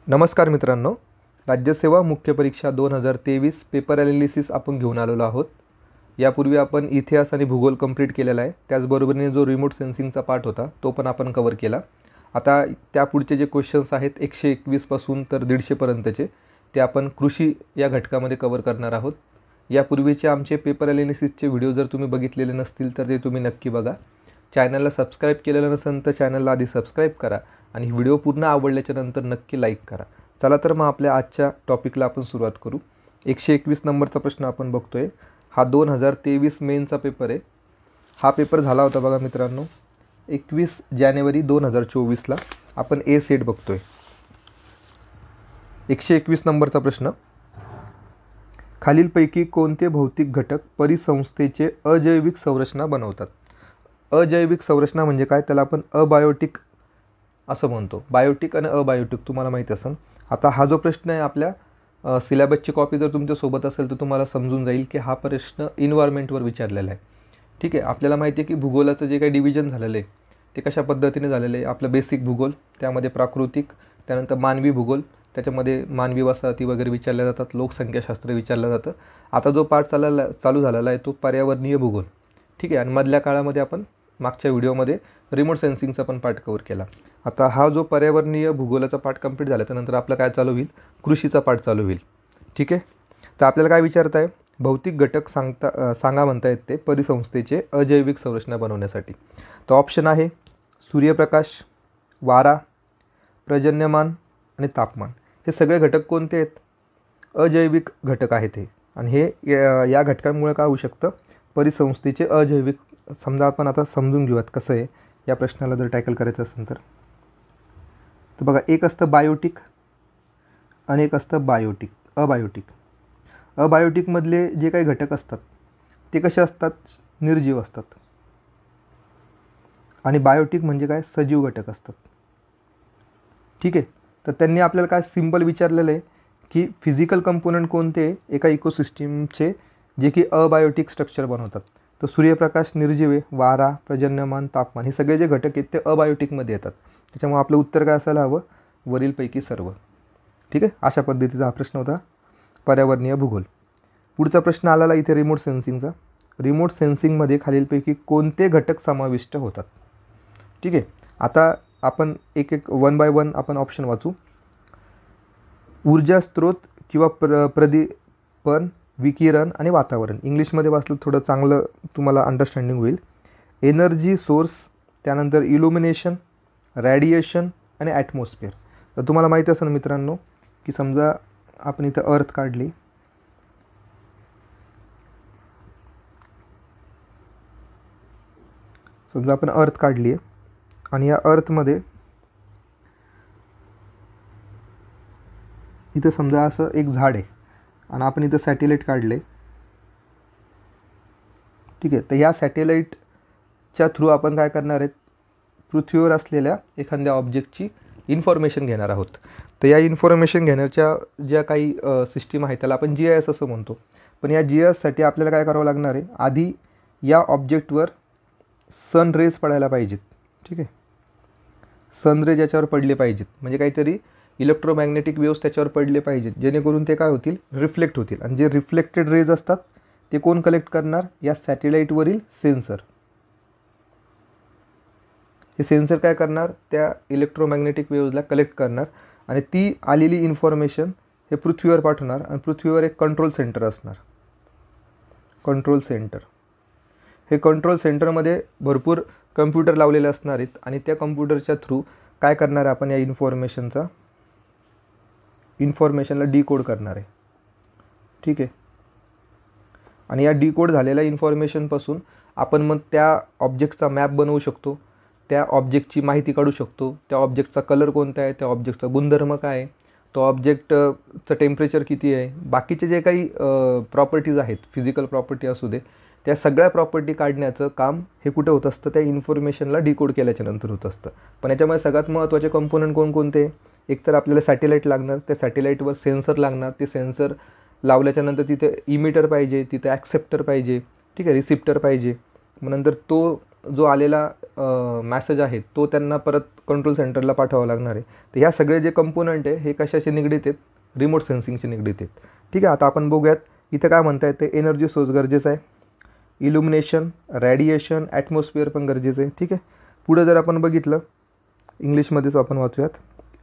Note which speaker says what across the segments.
Speaker 1: नमस्कार मित्रांनो, राज्यसेवा मुख्य परीक्षा 2023 पेपर ॲनालिसिस आपण घेऊन आलेलो आहोत। यापूर्वी आपण इतिहास आणि भूगोल कंप्लीट केलेला आहे। त्याचबरोबरीने जो रिमोट सेन्सिंगचा पार्ट होता तो पण आपण कव्हर केला। आता त्यापुढचे जे क्वेश्चन्स आहेत 121 पासून तर 150 पर्यंतचे ते आपण कृषी या घटकामध्ये कव्हर करणार आहोत। यापूर्वीचे आमचे पेपर ॲनालिसिसचे व्हिडिओ जर तुम्ही बघितलेले नसतील तर ते तुम्ही नक्की बघा। चॅनलला सबस्क्राइब केलेलं नसेल तर चॅनलला आधी सबस्क्राइब करा आणि व्हिडिओ पूर्ण आवडल्याच्या नंतर नक्की लाईक करा। चला तर मग आपल्या आजच्या टॉपिकला आपण सुरुवात करू। 121 नंबरचा प्रश्न आपण बघतोय। हा 2023 मेनचा पेपर आहे। हा पेपर झाला होता बघा मित्रांनो 21 जानेवारी 2024 ला। आपण ए सेट बघतोय। 121 नंबरचा प्रश्न, खालीलपैकी कोणते भौतिक घटक परिसंस्थेचे अजैविक संरचना बनवतात? अजैविक संरचना म्हणजे काय? त्याला आपण अबायोटिक असं म्हणतो। बायोटिक आणि अबायोटिक तुम्हाला माहिती असेल। आता हा जो प्रश्न आहे आपल्या सिलेबसची कॉपी जर तुमच्या सोबत असेल तर तुम्हाला समजून जाईल की हा प्रश्न एन्व्हायरमेंटवर विचारलेला आहे। ठीक आहे, आपल्याला माहिती आहे की भूगोलाचं जे काही डिव्हिजन झालेलं आहे ते कशा पद्धतीने झालेलं आहे। आपलं बेसिक भूगोल, त्यामध्ये प्राकृतिक, त्यानंतर मानवी भूगोल, त्याच्यामध्ये मानवी वसाहती वगैरे विचारल्या जातात, लोकसंख्याशास्त्र विचारलं जातं। आता जो पार्ट चालू झालेला आहे तो पर्यावरणीय भूगोल। ठीक आहे, आणि मधल्या काळामध्ये आपण मागच्या व्हिडिओमध्ये रिमोट सेन्सिंगचा पण पार्ट कव्हर केला। आता हा जो पर्यावरणीय भूगोलाचा पार्ट कंप्लीट झाला त्यानंतर आपला काय चालू होईल? कृषीचा पार्ट चालू होईल। ठीक आहे, तर आपल्याला काय विचारताय? भौतिक घटक सांगा म्हणतायत ते परिसंस्थेचे अजैविक संरचना बनवण्यासाठी। तर ऑप्शन आहे सूर्यप्रकाश, वारा, पर्जन्यमान आणि तापमान। हे सगळे घटक कोणते आहेत? अजैविक घटक आहेत हे। आणि हे या घटकांमुळे काय होऊ शकतं? परिसंस्थेचे अजैविक। समजा आपण आता समजून घेऊयात कसं आहे या प्रश्नाला जर टॅकल करायचं असेल तर बघा, एक असतं बायोटिक आणि एक असतं अबायोटिक। अबायोटिकमधले जे काही घटक असतात ते कसे असतात? निर्जीव असतात। आणि बायोटिक म्हणजे काय? सजीव घटक असतात। ठीक आहे, तर त्यांनी आपल्याला काय सिंपल विचारलेलं आहे की फिजिकल कंपोनंट कोणते एका इकोसिस्टीमचे जे की अबायोटिक स्ट्रक्चर बनवतात? तर सूर्यप्रकाश निर्जीव आहे, वारा, पर्जन्यमान, तापमान हे सगळे जे घटक आहेत ते अबायोटिकमध्ये येतात। त्याच्यामुळे आपलं उत्तर काय असायला हवं? वरीलपैकी सर्व। ठीक आहे, अशा पद्धतीचा हा प्रश्न होता पर्यावरणीय भूगोल। पुढचा प्रश्न आलेला इथे रिमोट सेन्सिंगचा। रिमोट सेन्सिंगमध्ये खालीलपैकी कोणते घटक समाविष्ट होतात? ठीक आहे, आता आपण एक वन बाय वन आपण ऑप्शन वाचू। ऊर्जा स्त्रोत किंवा प्रदीपन, विकिरण आणि वातावरण। इंग्लिशमध्ये वाचलं थोडं चांगलं तुम्हाला अंडरस्टँडिंग होईल। एनर्जी सोर्स, त्यानंतर इल्युमिनेशन, रॅडिएशन आणि ॲटमॉस्फिअर। तर तुम्हाला माहिती असेल मित्रांनो की समजा आपण इथं अर्थ काढली, समजा आपण अर्थ काढली आहे आणि या अर्थमध्ये इथं समजा असं एक झाड आहे आणि आपण इथं सॅटेलाईट काढले। ठीक आहे, तर या सॅटेलाईटच्या थ्रू आपण काय करणार आहेत? पृथ्वीवर असलेल्या एखाद्या ऑब्जेक्टची इन्फॉर्मेशन घेणार आहोत। तर या इन्फॉर्मेशन घेण्याच्या ज्या काही सिस्टीम आहे त्याला आपण GIS असं म्हणतो। पण या GISसाठी आपल्याला काय करावं लागणार आहे? आधी या ऑब्जेक्टवर सन रेज पडायला पाहिजेत। ठीक आहे, सन रेज याच्यावर पडले पाहिजेत, म्हणजे काहीतरी इलेक्ट्रोमॅग्नेटिक वेव्स त्याच्यावर पडले पाहिजेत, जेणेकरून ते काय होतील? रिफ्लेक्ट होतील। आणि जे रिफ्लेक्टेड रेज असतात ते कोण कलेक्ट करणार? या सॅटेलाईटवरील सेन्सर। हे सेन्सर काय करणार? त्या इलेक्ट्रोमॅग्नेटिक वेव्सला कलेक्ट करणार आणि ती आलेली इन्फॉर्मेशन हे पृथ्वीवर पाठवणार आणि पृथ्वीवर एक कंट्रोल सेंटर असणार। कंट्रोल सेंटर, हे कंट्रोल सेंटरमध्ये भरपूर कम्प्युटर लावलेले असणार आहेत आणि त्या कम्प्युटरच्या थ्रू काय करणार आहे? आपण या इन्फॉर्मेशनला डिकोड करणार आहे। ठीक आहे, आणि या डिकोड झालेल्या इन्फॉर्मेशनपासून आपण मग त्या ऑब्जेक्टचा मॅप बनवू शकतो, त्या ऑब्जेक्टची माहिती काढू शकतो। त्या ऑब्जेक्टचा कलर कोणता आहे, त्या ऑब्जेक्टचा गुणधर्म काय आहे, तो ऑब्जेक्टचं टेम्परेचर किती आहे, बाकीचे जे काही प्रॉपर्टीज आहेत, फिजिकल प्रॉपर्टी असू दे, त्या सगळ्या प्रॉपर्टी काढण्याचं काम हे कुठे होत असतं? त्या इन्फॉर्मेशनला डिकोड केल्याच्या नंतर होत असतं। पण याच्यामध्ये सगळ्यात महत्त्वाचे कंपोनंट कोणकोणते? एक तर आपल्याला सॅटेलाईट लागणार, त्या सॅटेलाईटवर सेन्सर लागणार, ते सेन्सर लावल्याच्या नंतर तिथे इमिटर पाहिजे, तिथे ॲक्सेप्टर पाहिजे, ठीक आहे, रिसिप्टर पाहिजे। मग नंतर तो जो आलेला मॅसेज आहे तो त्यांना परत कंट्रोल सेंटरला पाठवावा लागणार आहे. तर ह्या सगळे जे कंपोनंट आहे हे कशाशी निगडीत आहेत, रिमोट सेन्सिंगशी निगडीत आहेत. ठीक आहे, आता आपण बघूयात इथं काय म्हणता येते. एनर्जी सोर्स गरजेचं आहे, इल्युमिनेशन, रॅडिएशन, ॲटमॉस्फिअर पण गरजेचं आहे. ठीक आहे, पुढे जर आपण बघितलं इंग्लिशमध्येच आपण वाचूयात.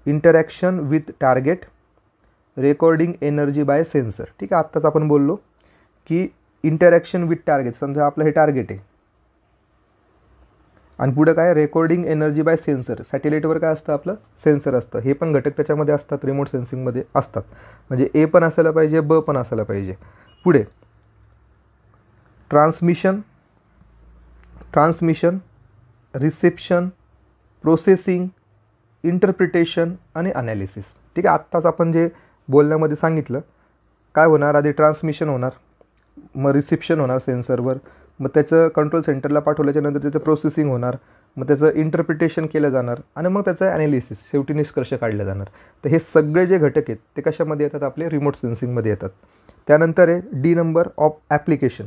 Speaker 1: Interaction with target, recording energy by sensor. ठीक आहे, आत्ताच आपण बोललो की इंटरॅक्शन विथ टार्गेट, समजा आपलं हे टार्गेट आहे आणि पुढं काय, रेकॉर्डिंग एनर्जी बाय सेन्सर. सॅटेलाईटवर काय असतं, आपलं सेन्सर असतं. हे पण घटक त्याच्यामध्ये असतात, रिमोट सेन्सिंगमध्ये असतात. म्हणजे ए पण असायला पाहिजे, ब पण असायला पाहिजे. पुढे ट्रान्समिशन, रिसेप्शन, प्रोसेसिंग, इंटरप्रिटेशन आणि ॲनालिसिस. ठीक आहे, आत्ताच आपण जे बोलण्यामध्ये सांगितलं काय होणार, आधी ट्रान्समिशन होणार, मग रिसेप्शन होणार सेन्सरवर, मग त्याचं कंट्रोल सेंटरला पाठवल्याच्यानंतर त्याचं प्रोसेसिंग होणार, मग त्याचं इंटरप्रिटेशन केलं जाणार आणि मग त्याचं ॲनालिसिस, शेवटी निष्कर्ष काढले जाणार. तर हे सगळे जे घटक आहेत ते कशामध्ये येतात, आपले रिमोट सेन्सिंगमध्ये येतात. त्यानंतर आहे डी नंबर ऑफ ॲप्लिकेशन.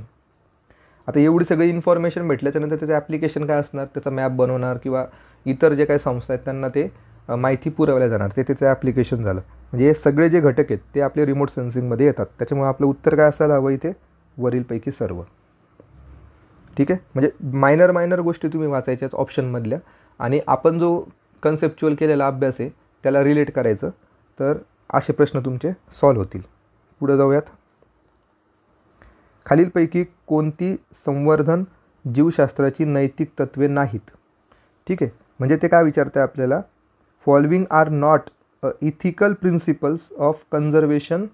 Speaker 1: आता एवढी सगळी इन्फॉर्मेशन भेटल्याच्यानंतर त्याचं ॲप्लिकेशन काय असणार, त्याचा मॅप बनवणार किंवा इतर जे काही संस्था आहेत त्यांना ते माहिती पुरवल्या जाणार, ते त्याचं ॲप्लिकेशन झालं. म्हणजे हे सगळे जे घटक आहेत ते आपले रिमोट सेन्सिंगमध्ये येतात. त्याच्यामुळे आपलं उत्तर काय असायला हवं इथे, वरीलपैकी सर्व. ठीक आहे, म्हणजे मायनर गोष्टी तुम्ही वाचायच्याच ऑप्शनमधल्या आणि आपण जो कन्सेप्च्युअल केलेला अभ्यास आहे त्याला रिलेट करायचं, तर असे प्रश्न तुमचे सॉल्व्ह होतील. पुढे जाऊयात. खालीलपैकी कोणती संवर्धन जीवशास्त्राची नैतिक तत्वे नाहीत. ठीक आहे, म्हणजे ते काय विचारतं आहे आपल्याला, following are not ethical principles of conservation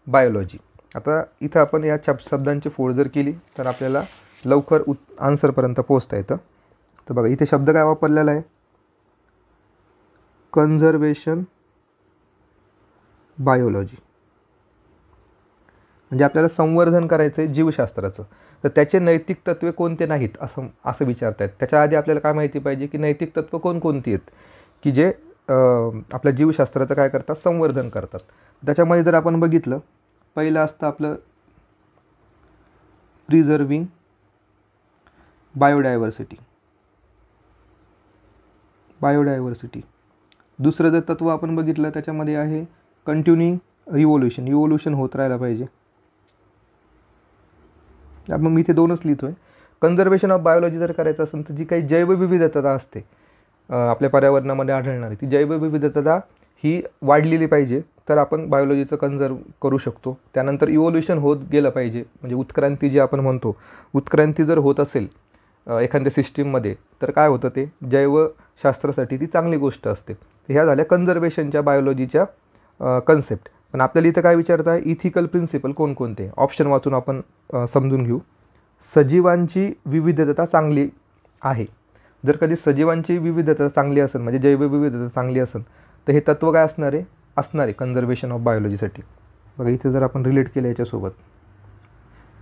Speaker 1: biology. आता इथं आपण या शब्दांची फोड जर केली तर आपल्याला लवकर आन्सरपर्यंत पोहोचता येतं. तर बघा इथे शब्द काय वापरलेला आहे, कन्झर्वेशन बायोलॉजी. म्हणजे आपल्याला संवर्धन करायचं आहे जीवशास्त्राचं, तर त्याचे नैतिक तत्वे कोणते नाहीत असं विचारतायत. त्याच्या आधी आपल्याला काय माहिती पाहिजे की नैतिक तत्व कोणकोणती आहेत की जे आपल्या जीवशास्त्राचं काय करतात, संवर्धन करतात. त्याच्यामध्ये जर आपण बघितलं, पहिलं असतं आपलं प्रिझर्विंग बायोडायव्हर्सिटी. दुसरं जर तत्व आपण बघितलं त्याच्यामध्ये आहे कंटिन्यूइंग इव्होल्युशन होत राहायला पाहिजे. मग मी इथे दोनच लिहितोय. कन्झर्वेशन ऑफ बायोलॉजी जर करायचं असेल तर जी काही जैवविविधता असते आपल्या पर्यावरणामध्ये आढळणारी, ती जैवविविधता ही वाढलेली पाहिजे, तर आपण बायोलॉजीचं कन्झर्व करू शकतो. त्यानंतर इव्होल्युशन होत गेलं पाहिजे, म्हणजे उत्क्रांती जी आपण म्हणतो, उत्क्रांती जर होत असेल एखाद्या सिस्टीममध्ये तर काय होतं, ते जैवशास्त्रासाठी ती चांगली गोष्ट असते. तर ह्या झाल्या कन्झर्वेशनच्या बायोलॉजीच्या कन्सेप्ट. पण आपल्याला इथं काय विचारतं आहे, इथिकल प्रिन्सिपल कोणकोणते. ऑप्शन वाचून आपण समजून घेऊ. सजीवांची विविधता चांगली आहे. जर कधी सजीवांची विविधता चांगली असेल, म्हणजे जैवविविधता चांगली असेल, तर हे तत्व काय असणार आहे कन्झर्वेशन ऑफ बायोलॉजीसाठी. बघा इथे जर आपण रिलेट केलं याच्यासोबत,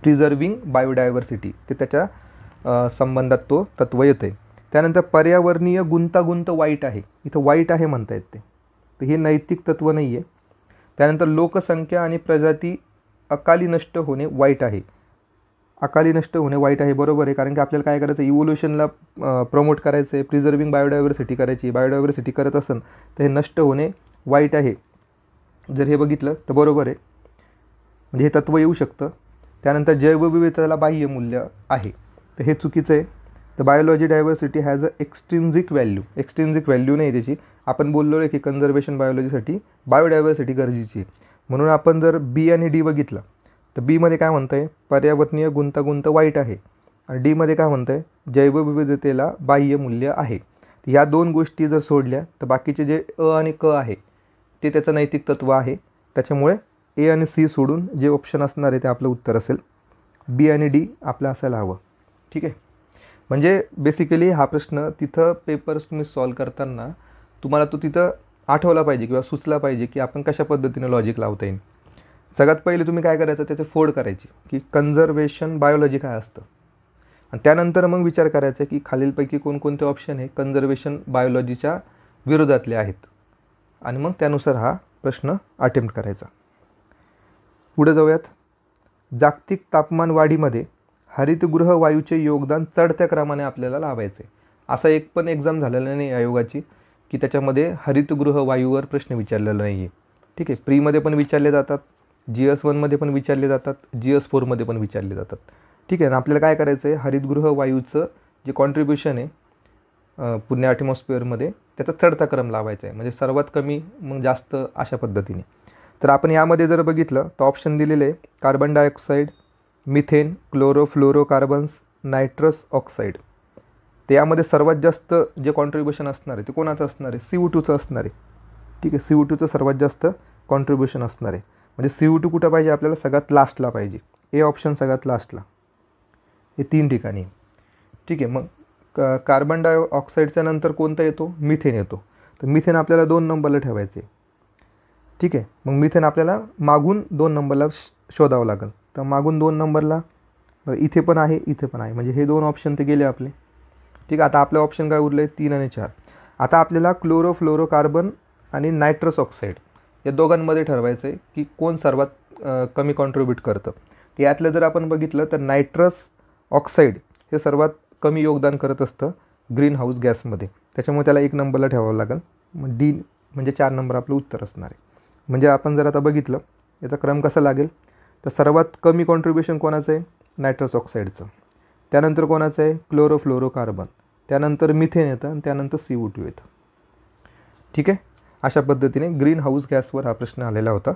Speaker 1: प्रिझर्विंग बायोडायव्हर्सिटी, ते त्याच्या संबंधात तो तत्व येतं आहे. त्यानंतर पर्यावरणीय गुंतागुंत वाईट आहे, इथं वाईट आहे म्हणता येते, तर हे नैतिक तत्व नाही आहे. त्यानंतर लोकसंख्या आणि प्रजाती अकाली नष्ट होणे वाईट आहे. अकाली नष्ट होणे वाईट आहे, बरोबर आहे, कारण की आपल्याला काय करायचं, इव्होल्युशनला प्रमोट करायचं आहे, प्रिझर्विंग बायोडायव्हर्सिटी करायची. बायोडायव्हर्सिटी करत असेल तर हे नष्ट होणे वाईट आहे. जर हे बघितलं तर बरोबर आहे, म्हणजे हे तत्व येऊ शकतं. त्यानंतर जैवविविधतेला बाह्य मूल्य आहे, तर हे चुकीचं आहे. तर biology diversity has a extrinsic value नाही त्याची. आपण बोललो आहे की कन्झर्वेशन बायोलॉजीसाठी बायोडायव्हर्सिटी गरजेची आहे. म्हणून आपण जर बी आणि डी बघितलं तर बीमध्ये काय म्हणतं आहे, पर्यावरणीय गुंतागुंत वाईट आहे, आणि डीमध्ये काय म्हणतं आहे, जैवविविधतेला बाह्य मूल्य आहे. ह्या दोन गोष्टी जर सोडल्या तर बाकीचे जे अ आणि क आहे ते त्याचं नैतिक तत्व आहे. त्याच्यामुळे ए आणि सी सोडून जे ऑप्शन असणार आहे ते आपलं उत्तर असेल. बी आणि डी आपलं असायला हवं. ठीक आहे, म्हणजे बेसिकली हा प्रश्न तिथं पेपर्स तुम्ही सॉल्व करताना तुम्हाला तो तिथं आठवला पाहिजे किंवा सुचला पाहिजे की आपण कशा पद्धतीने लॉजिक लावता येईल. सगळ्यात पहिले तुम्ही काय करायचं, त्याचे फोड करायची की कन्झर्वेशन बायोलॉजी काय असतं, आणि त्यानंतर मग विचार करायचा की खालीलपैकी कोणकोणते ऑप्शन हे कन्झर्वेशन बायोलॉजीच्या विरोधातले आहेत, आणि मग त्यानुसार हा प्रश्न अटेम्प्ट करायचा. पुढे जाऊयात. जागतिक तापमान वाढीमध्ये हरितगृह वायूचे योगदान चढत्या क्रमाने आपल्याला लावायचे. असा एक पण एक्झाम झालेला नाही आयोगाची की त्याच्यामध्ये हरितगृह वायूवर प्रश्न विचारलेला नाही आहे. ठीक आहे, प्रीमध्ये पण विचारले जातात, GS1मध्ये पण विचारले जातात, GS4मध्ये पण विचारले जातात. ठीक आहे ना. आपल्याला काय करायचं आहे, हरितगृह वायूचं जे कॉन्ट्रीब्युशन आहे पुण्या ॲटमॉस्फिअरमध्ये त्याचा चढता क्रम लावायचा आहे, म्हणजे सर्वात कमी मग जास्त अशा पद्धतीने. तर आपण यामध्ये जर बघितलं तर ऑप्शन दिलेले आहे carbon dioxide, methane, chlorofluorocarbons, nitrous oxide. तर यामध्ये सर्वात जास्त जे कॉन्ट्रीब्युशन असणार आहे ते कोणाचं असणार आहे, CO2चं असणार आहे. ठीक आहे, CO2चं सर्वात जास्त कॉन्ट्रीब्युशन असणार आहे. म्हणजे CO2 कुठं पाहिजे आपल्याला, सगळ्यात लास्टला पाहिजे. ए ऑप्शन सगळ्यात लास्टला, हे 3 ठिकाणी. ठीक आहे, मग कार्बन डायऑक्साईडच्या नंतर कोणता येतो, मिथेन येतो. तर मिथेन आपल्याला 2 नंबरला ठेवायचे. ठीक आहे, मग मिथेन आपल्याला मागून 2 नंबरला शोधावं लागेल. तर मागून 2 नंबरला इथे पण आहे, इथे पण आहे, म्हणजे हे 2 ऑप्शन ते गेले आपले. ठीक आहे, आता आपले ऑप्शन काय उरले, 3 आणि 4. आता आपल्याला क्लोरोफ्लोरोकार्बन आणि नायट्रस ऑक्साईड या दोघांमध्ये ठरवायचं आहे की कोण सर्वात कमी कॉन्ट्रीब्यूट करतं. यातलं जर आपण बघितलं तर नायट्रस ऑक्साईड हे सर्वात कमी योगदान करत असतं ग्रीन हाऊस गॅसमध्ये, त्याच्यामुळे त्याला 1 नंबरला ठेवावं लागेल. मग डी म्हणजे 4 नंबर आपलं उत्तर असणार आहे. म्हणजे आपण जर आता बघितलं याचा क्रम कसा लागेल, तर सर्वात कमी कॉन्ट्रीब्युशन कोणाचं आहे, नायट्रस ऑक्साईडचं. त्यानंतर कोणाचं आहे, क्लोरोफ्लोरोकार्बन. त्यानंतर मिथेन येतं आणि त्यानंतर CO2 येतं. ठीक आहे, अशा पद्धतीने ग्रीन हाऊस गॅसवर हा प्रश्न आलेला होता.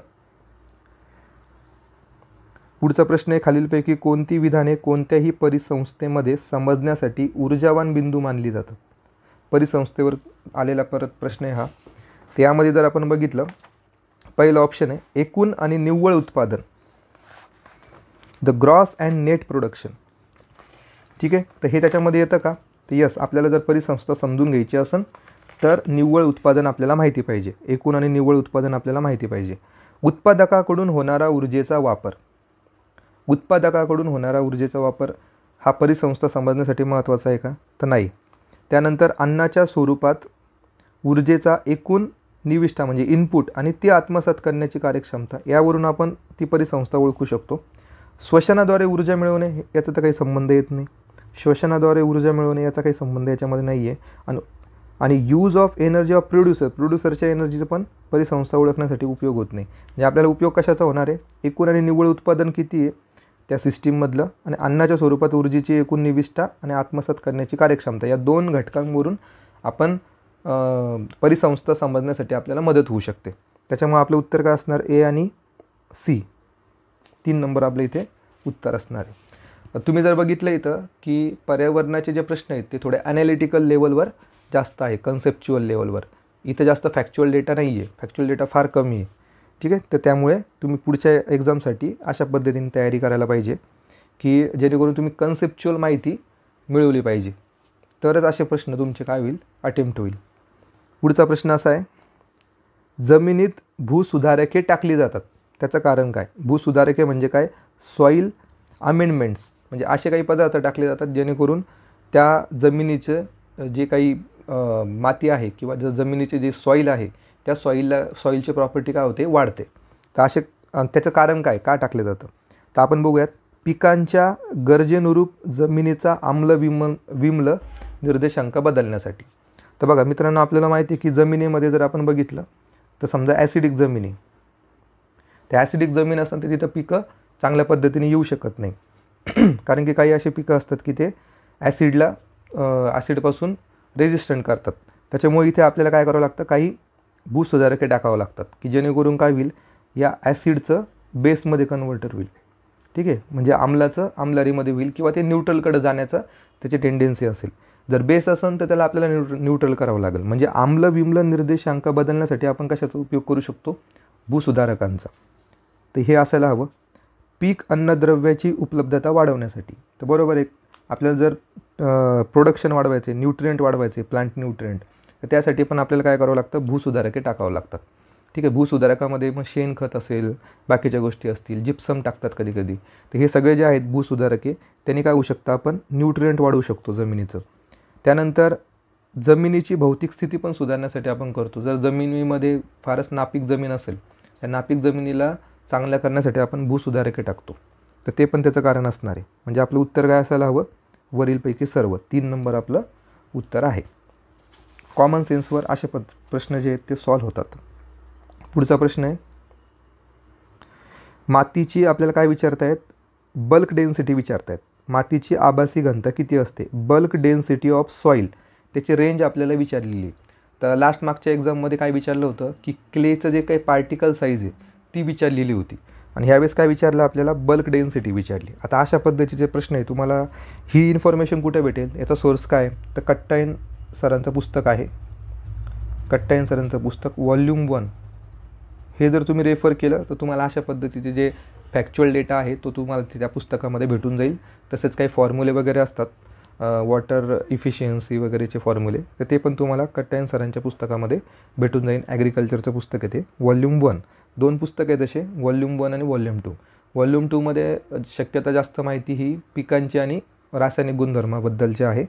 Speaker 1: पुढचा प्रश्न आहे, खालीलपैकी कोणती विधाने कोणत्याही परिसंस्थेमध्ये समजण्यासाठी ऊर्जावान बिंदू मानली जातात. परिसंस्थेवर आलेला परत प्रश्न आहे हा. त्यामध्ये जर आपण बघितलं, पहिलं ऑप्शन आहे एकूण आणि निव्वळ उत्पादन, the gross and net production. ठीक आहे, तर हे त्याच्यामध्ये येतं का, तर यस. आपल्याला जर परिसंस्था समजून घ्यायची असेल तर निव्वळ उत्पादन आपल्याला माहिती पाहिजे, एकूण आणि निव्वळ उत्पादन आपल्याला माहिती पाहिजे. उत्पादकाकडून होणारा ऊर्जेचा वापर, उत्पादकाकडून होणारा ऊर्जेचा वापर हा परिसंस्था समजण्यासाठी महत्त्वाचा आहे का, तर नाही. त्यानंतर अन्नाच्या स्वरूपात ऊर्जेचा एकूण निविष्ठा म्हणजे इनपुट आणि ती आत्मसात करण्याची कार्यक्षमता, यावरून आपण ती परिसंस्था ओळखू शकतो. श्वसनाद्वारे ऊर्जा मिळवणे याचा तर काही संबंध येत नाही, श्वसनाद्वारे ऊर्जा मिळवणे याचा काही संबंध याच्यामध्ये नाही आहे. आणि यूज ऑफ एनर्जी ऑफ प्रोड्युसरच्या एनर्जीचा पण परिसंस्था ओळखण्यासाठी उपयोग होत नाही. म्हणजे आपल्याला उपयोग कशाचा होणार आहे, एकूण आणि निव्वळ उत्पादन किती आहे त्या सिस्टीममधलं, आणि अन्नाच्या स्वरूपात ऊर्जेची एकूण निविष्ठा आणि आत्मसात करण्याची कार्यक्षमता, या 2 घटकांवरून आपण परिसंस्था समजण्यासाठी आपल्याला मदत होऊ शकते. त्याच्यामुळे आपलं उत्तर काय असणार, ए आणि सी. 3 नंबर आपलं इथे उत्तर असणार आहे. तुम्ही जर बघितलं इथं की पर्यावरणाचे जे प्रश्न आहेत ते थोडे ॲनालिटिकल लेवलवर जास्त आहे, कन्सेप्च्युअल लेवलवर. इथं जास्त फॅक्च्युअल डेटा नाही आहे, फॅक्च्युअल डेटा फार कमी आहे. ठीक आहे, तर त्यामुळे तुम्ही पुढच्या एक्झामसाठी अशा पद्धतीने तयारी करायला पाहिजे की जेणेकरून तुम्ही कन्सेप्च्युअल माहिती मिळवली पाहिजे, तरच असे प्रश्न तुमचे काय होईल, अटेम्प्ट होईल. पुढचा प्रश्न असा आहे, जमिनीत भूसुधारके टाकली जातात त्याचं कारण काय. भूसुधारके म्हणजे काय, सॉईल अमेंडमेंट्स, म्हणजे असे काही पदार्थ टाकले जातात जेणेकरून त्या जमिनीचं जे काही माती आहे किंवा जमिनीचे जे सॉईल आहे त्या सॉईलची प्रॉपर्टी काय होते, वाढते. तर असे त्याचं कारण काय, का टाकले जातं, तर आपण बघूयात. पिकांच्या गरजेनुरूप जमिनीचा विम्ल निर्देशांक बदलण्यासाठी. तर बघा मित्रांनो, आपल्याला माहिती आहे की जमिनीमध्ये जर आपण बघितलं तर समजा ॲसिडिक जमीन आहे, त्या ॲसिडिक जमीन असेल तर तिथं पिकं चांगल्या पद्धतीने येऊ शकत नाही. कारण की काही असे पिकं असतात की ते ॲसिडपासून रेजिस्टंट करतात. त्याच्यामुळे इथे आपल्याला काय करावं लागतं, काही भूसुधारके टाकावं लागतात की जेणेकरून काय होईल, या ॲसिडचं बेसमध्ये कन्व्हर्टर होईल. ठीक आहे, म्हणजे आम्लाचं आम्लारीमध्ये होईल किंवा ते न्यूट्रलकडे जाण्याचा त्याची टेंडन्सी असेल. जर बेस असेल तर त्याला आपल्याला न्यूट्रल करावं लागेल. म्हणजे आम्ल निर्देशांक बदलण्यासाठी आपण कशाचा उपयोग करू शकतो, भूसुधारकांचा. तर हे असायला हवं. पीक अन्नद्रव्याची उपलब्धता वाढवण्यासाठी, तर बरोबर आहे. आपल्याला जर प्रोडक्शन वाढवायचे, न्यूट्रिएंट वाढवायचे, प्लांट न्यूट्रिएंट, तर त्यासाठी पण आपल्याला काय करावं लागतं, भूसुधारके टाकावं लागतात. ठीक आहे, भूसुधारकामध्ये मग शेणखत असेल, बाकीच्या गोष्टी असतील, जिप्सम टाकतात कधी कधी. तर हे सगळे जे आहेत भूसुधारके, त्यांनी काय होऊ शकतं, आपण न्यूट्रिएंट वाढवू शकतो जमिनीचं. त्यानंतर जमिनीची भौतिक स्थिती पण सुधारण्यासाठी आपण करतो. जर जमिनीमध्ये फारच नापीक जमीन असेल, त्या नापीक जमिनीला चांगल्या करण्यासाठी आपण भूसुधारके टाकतो. तर ते पण त्याचं कारण असणार आहे. म्हणजे आपलं उत्तर काय असायला हवं, वरीलपैकी सर्व. 3 नंबर आपलं उत्तर आहे. कॉमन सेन्सवर असे प्रश्न जे आहेत ते सॉल्व्ह होतात. पुढचा प्रश्न आहे, मातीची आपल्याला काय विचारतायत, बल्क डेन्सिटी विचारतायत. मातीची आभासी घनता किती असते, बल्क डेन्सिटी ऑफ सॉईल, त्याची रेंज आपल्याला विचारलेली आहे. तर लास्ट मागच्या एक्झाममध्ये काय विचारलं होतं की क्लेचं जे काही पार्टिकल साईज आहे ती विचारलेली होती, आणि ह्यावेळेस काय विचारलं आपल्याला, बल्क डेन्सिटी विचारली. आता अशा पद्धतीचे प्रश्न आहे. तुम्हाला ही इन्फॉर्मेशन कुठे भेटेल, याचा सोर्स काय, तर कट्टाईन सरांचं पुस्तक आहे. कट्टाईन सरांचं पुस्तक वॉल्यूम 1 हे जर तुम्ही रेफर केलं तर तुम्हाला अशा पद्धतीचे जे फॅक्च्युअल डेटा आहे तो तुम्हाला त्या पुस्तकामध्ये भेटून जाईल. तसेच काही फॉर्म्युले वगैरे असतात, वॉटर इफिशियन्सी वगैरेचे फॉर्म्युले, तर ते पण तुम्हाला कट्टाईन सरांच्या पुस्तकामध्ये भेटून जाईल. ॲग्रिकल्चरचं पुस्तक आहे ते, वॉल्यूम 1. 2 पुस्तकं आहेत तसे, वॉल्यूम 1 आणि वॉल्यूम 2. वॉल्यूम 2मध्ये शक्यता जास्त माहिती ही पिकांची आणि रासायनिक गुणधर्माबद्दलची आहे,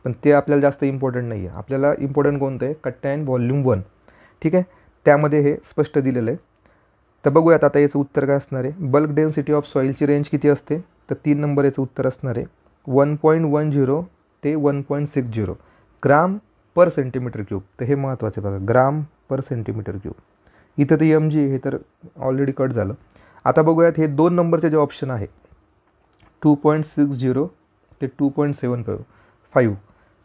Speaker 1: पण ते आपल्याला जास्त इम्पॉर्टंट नाही आहे. आपल्याला इम्पॉर्टंट कोणतं आहे, कट्टाईन वॉल्यूम 1. ठीक आहे, त्यामध्ये हे स्पष्ट दिलेलं आहे. तर बघूयात आता याचं उत्तर काय असणार आहे. बल्क डेन्सिटी ऑफ सॉईलची रेंज किती असते, तर 3 नंबर याचं उत्तर असणार आहे 1.10 ते 1.60 ग्राम पर सेंटीमीटर क्यूब. तर हे महत्त्वाचं बघा, ग्राम पर सेंटीमीटर क्यूब. इथं ते mg हे तर ऑलरेडी कट झालं. आता बघूयात हे 2 नंबरचे जे ऑप्शन आहे 2.60 ते 2.75.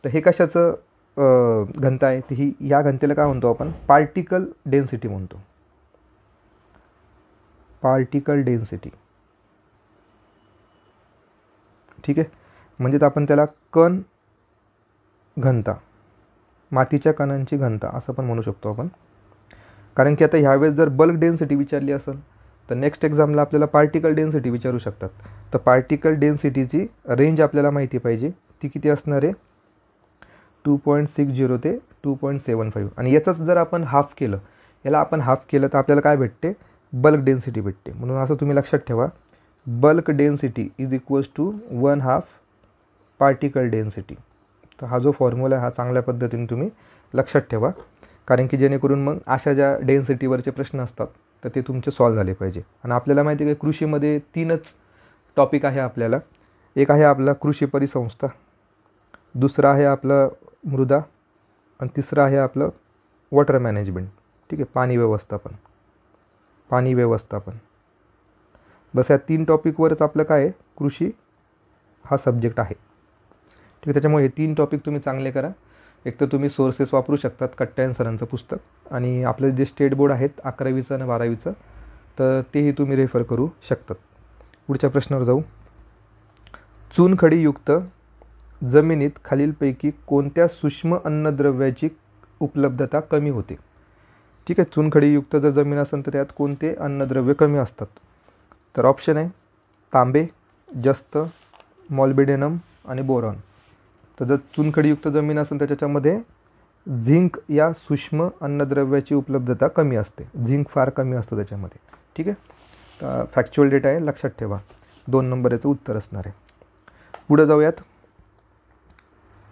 Speaker 1: तर हे कशाचं घनता आहे, तर ही या घनतेला काय म्हणतो आपण, पार्टिकल डेन्सिटी म्हणतो. Particle density. ठीक आहे, म्हणजे आपण त्याला कण घनता, मातीच्या कणांची घनता असं पण म्हणू शकतो आपण. कारण की आता ह्यावेळेस जर बल्क डेन्सिटी विचारली असेल तर नेक्स्ट एक्झामला आपल्याला पार्टिकल डेन्सिटी विचारू शकतात. तर पार्टिकल डेन्सिटीची रेंज आपल्याला माहिती पाहिजे, ती किती असणार आहे, 2.60 ते 2.75. आणि याचंच जर आपण हाफ केलं, याला आपण हाफ केलं तर आपल्याला काय भेटते, बल्क डेन्सिटी भेटते. म्हणून असं तुम्ही लक्षात ठेवा, bulk density is equals to 1/2 particle density. तर हा जो फॉर्म्युला आहे हा चांगल्या पद्धतीने तुम्ही लक्षात ठेवा, कारण की जेणेकरून मग अशा ज्या डेन्सिटीवरचे प्रश्न असतात तर ते तुमचे सॉल्व्ह झाले पाहिजे. आणि आपल्याला माहिती आहे की कृषीमध्ये 3च टॉपिक आहे आपल्याला. एक आहे आपला कृषी परिसंस्था, दुसरा आहे आपलं मृदा, आणि तिसरं आहे आपलं वॉटर मॅनेजमेंट. ठीक आहे, पाणी व्यवस्थापन. बस या 3 टॉपिकवरच आपलं काय आहे, कृषी हा सब्जेक्ट आहे. ठीक आहे, त्याच्यामुळे हे 3 टॉपिक तुम्ही चांगले करा. एक तर तुम्ही सोर्सेस वापरू शकतात, कट्टाईन सरांचं पुस्तक, आणि आपले जे स्टेट बोर्ड आहेत 11वीचं आणि 12वीचं, तर तेही तुम्ही रेफर करू शकतात. पुढच्या प्रश्नावर जाऊ. चुनखडीयुक्त जमिनीत खालीलपैकी कोणत्या सूक्ष्म अन्नद्रव्याची उपलब्धता कमी होते. ठीक आहे, चुनखडीयुक्त जर जमीन असेल तर त्यात कोणते अन्नद्रव्य कमी असतात. तर ऑप्शन आहे तांबे, जस्त, मॉल्बिडेनम आणि बोरॉन. तर जर चुनखडीयुक्त जमीन असेल तर त्याच्यामध्ये झिंक या सूक्ष्म अन्नद्रव्याची उपलब्धता कमी असते. झिंक फार कमी असतं त्याच्यामध्ये. ठीक आहे, तर फॅक्च्युअल डेटा आहे, लक्षात ठेवा. 2 नंबर याचं उत्तर असणार आहे. पुढे जाऊयात.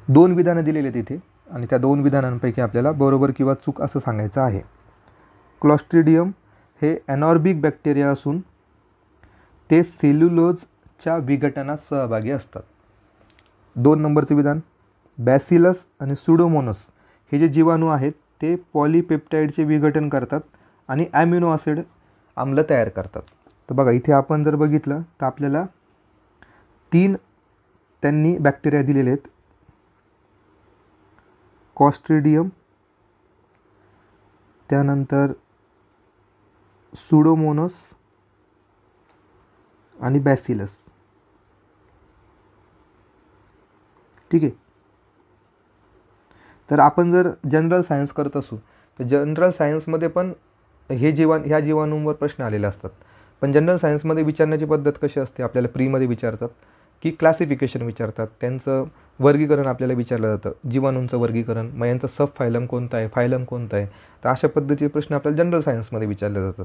Speaker 1: 2 विधानं दिलेली आहेत इथे, आणि त्या 2 विधानांपैकी आपल्याला बरोबर किंवा चूक असं सांगायचं आहे. क्लॉस्ट्रिडियम हे ॲनॉर्बिक बॅक्टेरिया असून ते सेल्युलोजच्या विघटनात सहभागी असतात. 2 नंबरचं विधान, बॅसिलस आणि सुडोमोनस हे जे जीवाणू आहेत ते पॉलीपेप्टाईडचे विघटन करतात आणि ॲमिनो ॲसिड आम्ल तयार करतात. तर बघा इथे आपण जर बघितलं तर आपल्याला 3 त्यांनी बॅक्टेरिया दिलेले आहेत, क्लॉस्ट्रिडियम, त्यानंतर सुडोमोनस आणि बॅसिलस. ठीक आहे, तर आपण जर जनरल सायन्स करत असू तर जनरल सायन्समध्ये पण ह्या जीवाणूंवर प्रश्न आलेले असतात. पण जनरल सायन्समध्ये विचारण्याची पद्धत कशी असते, आपल्याला प्रीमध्ये विचारतात की क्लासिफिकेशन विचारतात, त्यांचं वर्गीकरण आपल्याला विचारलं जातं, जीवाणूंचं वर्गीकरण, मग यांचं सब फायलम कोणता आहे, फायलम कोणता आहे. तर अशा पद्धतीचे प्रश्न आपल्याला जनरल सायन्समध्ये विचारले जातात.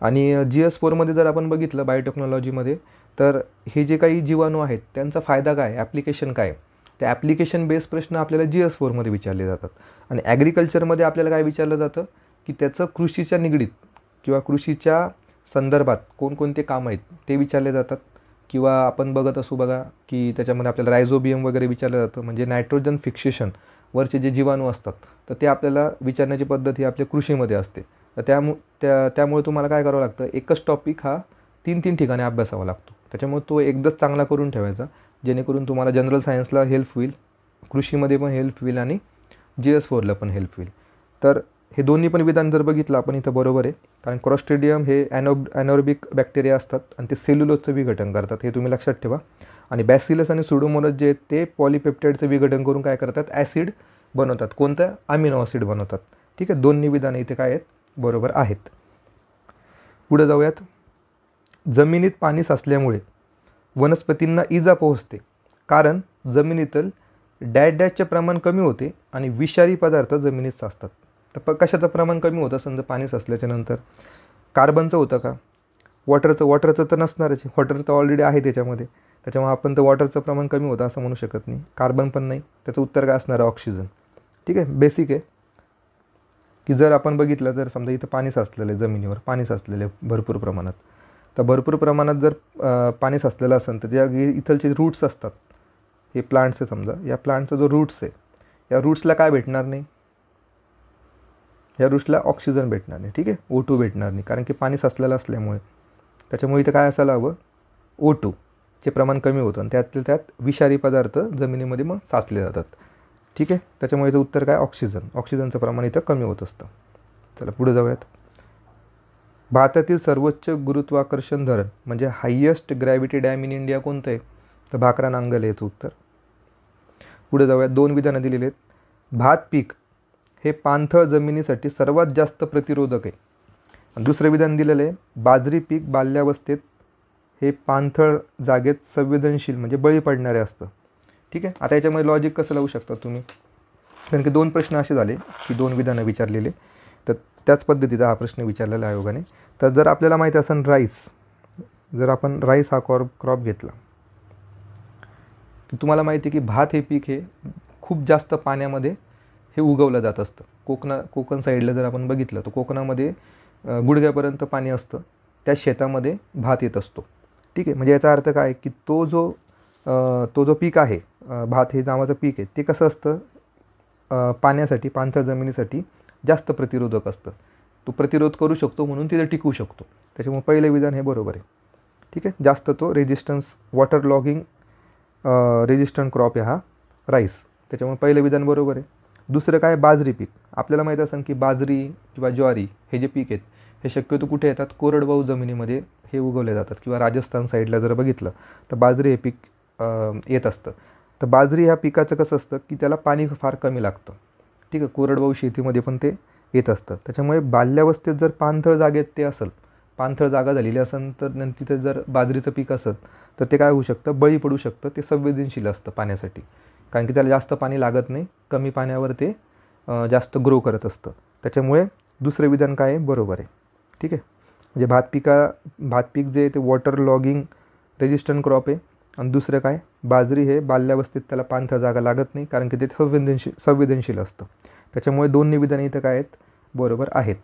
Speaker 1: आणि GS4मध्ये जर आपण बघितलं बायोटेक्नॉलॉजीमध्ये, तर हे जे काही जीवाणू आहेत त्यांचा फायदा काय, ॲप्लिकेशन काय, त्या ॲप्लिकेशन बेस प्रश्न आपल्याला GS4मध्ये विचारले जातात. आणि ॲग्रिकल्चरमध्ये आपल्याला काय विचारलं जातं की त्याचं कृषीच्या निगडीत किंवा कृषीच्या संदर्भात कोणकोणते काम आहेत ते विचारले जातात. किंवा आपण बघत असू बघा की त्याच्यामध्ये आपल्याला रायझोबियम वगैरे विचारलं जातं, म्हणजे नायट्रोजन फिक्सेशन वरचे जे जीवाणू असतात तर ते आपल्याला विचारण्याची पद्धत ही आपल्या कृषीमध्ये असते. तर त्यामुळे तुम्हाला काय करावं लागतं, एकच टॉपिक हा 3-3 ठिकाणी अभ्यासावा लागतो. त्याच्यामुळे तो एकदाच चांगला करून ठेवायचा, जेणेकरून तुम्हाला जनरल सायन्सला हेल्प होईल, कृषीमध्ये पण हेल्प होईल आणि GS4ला पण हेल्प होईल. तर हे दोन्ही पण विधान जर बघितलं आपण इथं बरोबर आहे, कारण क्लॉस्ट्रिडियम हे ॲनोरबिक बॅक्टेरिया असतात आणि ते सेल्युलोजचं विघटन करतात, हे तुम्ही लक्षात ठेवा. आणि बॅसिलस आणि सुडोमोनस जे आहेत ते पॉलिपेप्टाइडचं विघटन करून काय करतात, ॲसिड बनवतात. कोणतं, अमिनो ॲसिड बनवतात. ठीक आहे, दोन्ही विधानं इथे काय आहेत, बरोबर आहेत. पुढे जाऊयात. जमिनीत पाणी साचल्यामुळे वनस्पतींना इजा पोहोचते, कारण जमिनीतील डॅशचे प्रमाण कमी होते आणि विषारी पदार्थ जमिनीत साचतात. तर कशाचं प्रमाण कमी होतं समजा पाणी साचल्याच्या नंतर? कार्बनचं होतं का? वॉटरचं तर नसणारच, वॉटर तर ऑलरेडी आहे त्याच्यामध्ये. त्याच्यामुळे आपण तर वॉटरचं प्रमाण कमी होतं असं म्हणू शकत नाही. कार्बन पण नाही. त्याचं उत्तर काय असणार आहे, ऑक्सिजन. ठीक आहे, बेसिक आहे की जर आपण बघितलं तर समजा इथं पाणी साचलेलं आहे, जमिनीवर पाणी साचलेलं आहे भरपूर प्रमाणात. तर भरपूर प्रमाणात जर पाणी साचलेलं असेल तर ज्या इथलचे रूट्स असतात, हे प्लांट्स आहे समजा, या प्लांटचा जो रूट्स आहे, या रूट्सला काय भेटणार नाही, या रूट्सला ऑक्सिजन भेटणार नाही. ठीक आहे, O2 भेटणार नाही, कारण की पाणी साचलेलं असल्यामुळे. त्याच्यामुळे इथं काय असायला हवं, O2 चे प्रमाण कमी होतं आणि त्यातल्या त्यात विषारी पदार्थ जमिनीमध्ये मग साचले जातात. ठीक आहे, त्याच्यामुळे याचं उत्तर काय, ऑक्सिजनचं प्रमाण इथं कमी होत असतं. चला पुढे जाऊयात. भारतातील सर्वोच्च गुरुत्वाकर्षण धरण म्हणजे highest gravity dam in India कोणतं आहे? तर भाकरा नांगल याचं उत्तर. पुढे जाऊयात. 2 विधानं दिलेली आहेत. भात पीक हे पाणथळ जमिनीसाठी सर्वात जास्त प्रतिरोधक आहे. आणि दुसरं विधान दिलेलं आहे, बाजरी पीक बाल्यावस्थेत हे पाणथळ जागेत संवेदनशील म्हणजे बळी पडणारे असतं. ठीक आहे, आता याच्यामध्ये लॉजिक कसं लावू शकता तुम्ही, कारण की 2 प्रश्न असे झाले की 2 विधानं विचारलेले, तर त्याच पद्धतीचा हा प्रश्न विचारलेला आयोगाने. तर जर आपल्याला माहीत असेल राईस, जर आपण राईस हा क्रॉप घेतला की तुम्हाला माहिती आहे की भात हे पीक हे खूप जास्त पाण्यामध्ये हे उगवलं जात असतं. कोकण साईडला जर आपण बघितलं तर कोकणामध्ये गुडघ्यापर्यंत पाणी असतं, त्या शेतामध्ये भात येत असतो. ठीक आहे, म्हणजे याचा अर्थ काय की तो जो पीक आहे, भात हे नावाचं पीक आहे, ते कसं असतं, पाण्यासाठी, पाणथळ जमिनीसाठी जास्त प्रतिरोधक असतं. तो प्रतिरोध करू शकतो म्हणून तिथे टिकू शकतो. त्याच्यामुळे पहिलं विधान हे बरोबर आहे. ठीक आहे, जास्त तो resistance, water logging resistant crop आहे हा राईस. त्याच्यामुळे पहिलं विधान बरोबर आहे. दुसरं काय, बाजरी पीक. आपल्याला माहीत असेल की बाजरी किंवा ज्वारी हे जे पीक आहेत हे शक्यतो कुठे येतात, कोरडवाहू जमिनीमध्ये हे उगवले जातात. किंवा राजस्थान साईडला जर बघितलं तर बाजरी हे पीक येत असतं. तर बाजरी ह्या पिकाचं कसं असतं की त्याला पाणी फार कमी लागतं. ठीक आहे, कोरडवाहू शेतीमध्ये पण ते येत असतं. त्याच्यामुळे बाल्यावस्थेत जर पाणथळ जागेत ते असेल, पाणथळ जागा झालेली असेल, तर तिथे जर बाजरीचं पीक असेल तर ते काय होऊ शकतं, बळी पडू शकतं. ते संवेदनशील असतं पाण्यासाठी, कारण की त्याला जास्त पाणी लागत नाही, कमी पाण्यावर ते जास्त ग्रो करत असतं. त्याच्यामुळे दुसरं विधान काय आहे, बरोबर आहे. ठीक आहे, म्हणजे भात पीक जे आहे ते वॉटर लॉगिंग रेजिस्टंट क्रॉप आहे. आणि दुसरं काय, बाजरी हे बाल्यावस्थेत त्याला पाणथळ जागा लागत नाही, कारण की ते संवेदनशील असतं. त्याच्यामुळे 2 निवेदनं इथं काय आहेत, बरोबर आहेत.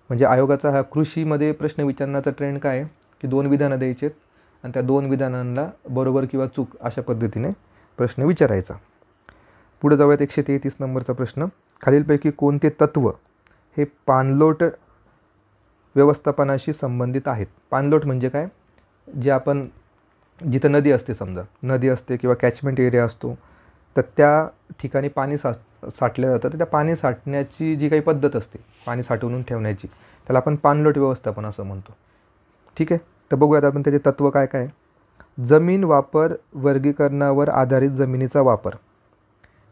Speaker 1: म्हणजे आयोगाचा हा कृषीमध्ये प्रश्न विचारण्याचा ट्रेंड काय आहे की 2 विधानं द्यायचे आणि त्या 2 विधानांना बरोबर किंवा चूक अशा पद्धतीने प्रश्न विचारायचा. पुढे जाऊयात. 133 नंबरचा प्रश्न. खालीलपैकी कोणते तत्व हे पाणलोट व्यवस्थापनाशी संबंधित आहेत? पाणलोट म्हणजे काय, जे आपण जिथं नदी असते, समजा नदी असते किंवा कॅचमेंट एरिया असतो, तर त्या ठिकाणी पाणी साठलं जातं. तर त्या पाणी साठण्याची जी काही पद्धत असते, पाणी साठवून ठेवण्याची, त्याला आपण पाणलोट व्यवस्थापन असं म्हणतो. ठीक आहे, तर बघूयात आपण त्याचे तत्व काय काय. जमीन वापर वर्गीकरणावर आधारित जमिनीचा वापर.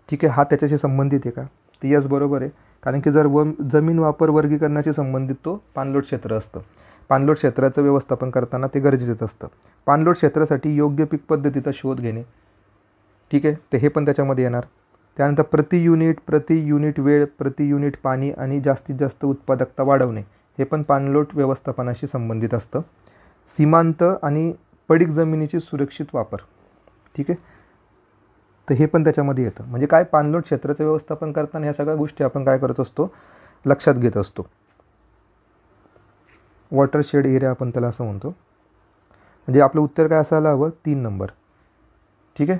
Speaker 1: ठीक आहे, हा त्याच्याशी संबंधित आहे का? तर यस, बरोबर आहे. कारण की जर जमीन वापर वर्गीकरणाशी संबंधित तो पाणलोट क्षेत्र असतं. पाणलोट क्षेत्राचं व्यवस्थापन करताना ते गरजेचं असतं. पाणलोट क्षेत्रासाठी योग्य पीक पद्धतीचा शोध घेणे. ठीक आहे, तर हे पण त्याच्यामध्ये येणार. त्यानंतर प्रति युनिट वेळ, प्रति युनिट पाणी आणि जास्तीत जास्त उत्पादकता वाढवणे, हे पण पाणलोट व्यवस्थापनाशी संबंधित असतं. सीमांत आणि पडीक जमिनीची सुरक्षित वापर. ठीक आहे, तर हे पण त्याच्यामध्ये येतं. म्हणजे काय, पाणलोट क्षेत्राचं व्यवस्थापन करताना ह्या सगळ्या गोष्टी आपण काय करत असतो, लक्षात घेत असतो. वॉटरशेड एरिया आपण त्याला असं म्हणतो. म्हणजे आपलं उत्तर काय असायला हवं, 3 नंबर. ठीक आहे,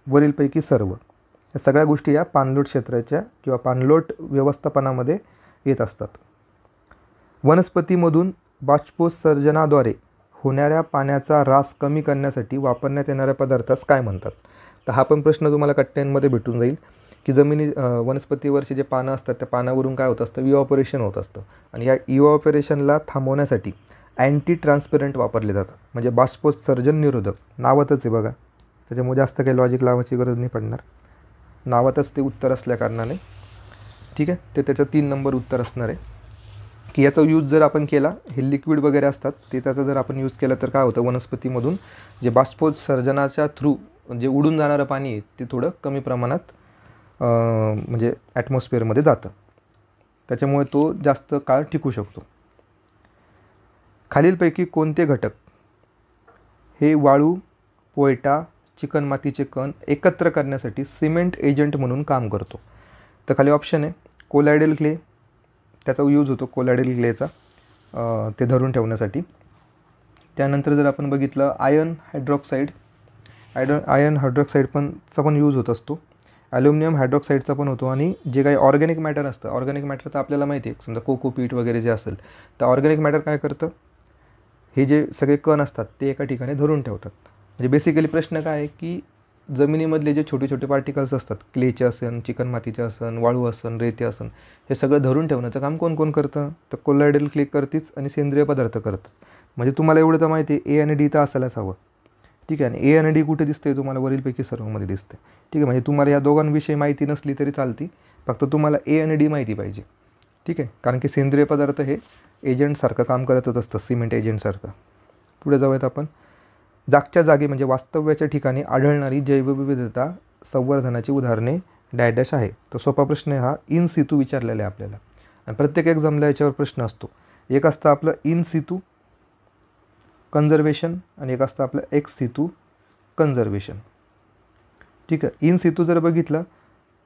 Speaker 1: वरीलपैकी सर्व. या सगळ्या गोष्टी या पाणलोट क्षेत्राच्या किंवा पाणलोट व्यवस्थापनामध्ये येत असतात. वनस्पतीमधून बाष्पोत्सर्जनाद्वारे होणाऱ्या पाण्याचा ऱ्हास कमी करण्यासाठी वापरण्यात येणाऱ्या पदार्थास काय म्हणतात? तर हा पण प्रश्न तुम्हाला कट्ट्यांमध्ये भेटून जाईल की वनस्पतीवरचे जे पानं असतात त्या पानावरून काय होत असतं, इव्हॅपोरेशन होत असतं आणि या इव्हॅपोरेशनला थांबवण्यासाठी अँटी ट्रान्सपरंट वापरले जातात. म्हणजे बाष्पोत्सर्जन निरोधक नावातच आहे बघा, त्याच्यामुळे जास्त काही लॉजिक लावायची गरज नाही पडणार, नावातच ते उत्तर असल्या कारणाने. ठीक आहे, ते त्याचं 3 नंबर उत्तर असणार आहे की याचा यूज जर आपण केला, हे लिक्विड वगैरे असतात ते त्याचा जर आपण यूज केला तर काय होतं, वनस्पतीमधून जे बाष्पोत्सर्जनाच्या थ्रू जे उडून जाणारं पाणी आहे ते थोडं कमी प्रमाणात म्हणजे ॲटमॉस्फिअरमध्ये जातं, त्याच्यामुळे तो जास्त काळ टिकू शकतो. खालीलपैकी कोणते घटक हे वाळू, पोयटा, चिकणमातीचे कण एकत्र करण्यासाठी सिमेंट एजंट म्हणून काम करतो? तर खाली ऑप्शन आहे कोलायडल क्ले, त्याचा यूज होतो कोलायडल क्लेचा ते धरून ठेवण्यासाठी. त्यानंतर जर आपण बघितलं आयर्न हायड्रॉक्साईड पण यूज होत असतो. ॲल्युमिनियम हायड्रॉक्साईडचा पण होतो. आणि जे काही ऑर्गॅनिक मॅटर असतं, ऑर्गॅनिक मॅटर तर आपल्याला माहिती आहे, समजा कोकोपीट वगैरे जे असेल तर ऑर्गॅनिक मॅटर काय करतं, हे जे सगळे कण असतात ते एका ठिकाणी धरून ठेवतात. म्हणजे बेसिकली प्रश्न काय आहे की जमिनीमधले जे छोटे छोटे पार्टिकल्स असतात, क्लेचे असन, चिकणमातीचे असन, वाळू असन, रेते असन, हे सगळं धरून ठेवण्याचं काम कोण कोण करतं, तर कोलायडल क्ले करतीच आणि सेंद्रिय पदार्थ करतात. म्हणजे तुम्हाला एवढं तर माहिती आहे ए आणि डी तर असायलाच हवं. ठीक आहे, आणि ए आणि डी कुठे दिसते, तुम्हाला वरीलपैकी सर्वमध्ये दिसते. ठीक आहे, म्हणजे तुम्हाला या दोघांविषयी माहिती नसली तरी चालती, फक्त तुम्हाला ए आणि डी माहिती पाहिजे. ठीक आहे, कारण की सेंद्रिय पदार्थ हे एजंटसारखं काम करतच असतं, सिमेंट एजंटसारखं. पुढे जाऊयात आपण. जागच्या जागी म्हणजे वास्तव्याच्या ठिकाणी आढळणारी जैवविविधता संवर्धनाची उदाहरणे डॅश आहे. तर सोपा प्रश्न आहे हा, इन सितू विचारलेला आहे आपल्याला आणि प्रत्येक एक्झामला याच्यावर प्रश्न असतो. एक असतं आपलं इन सितू कन्झर्वेशन आणि एक असतं आपलं एक्स सितू कन्झर्वेशन. ठीक आहे, इन सितू जर बघितलं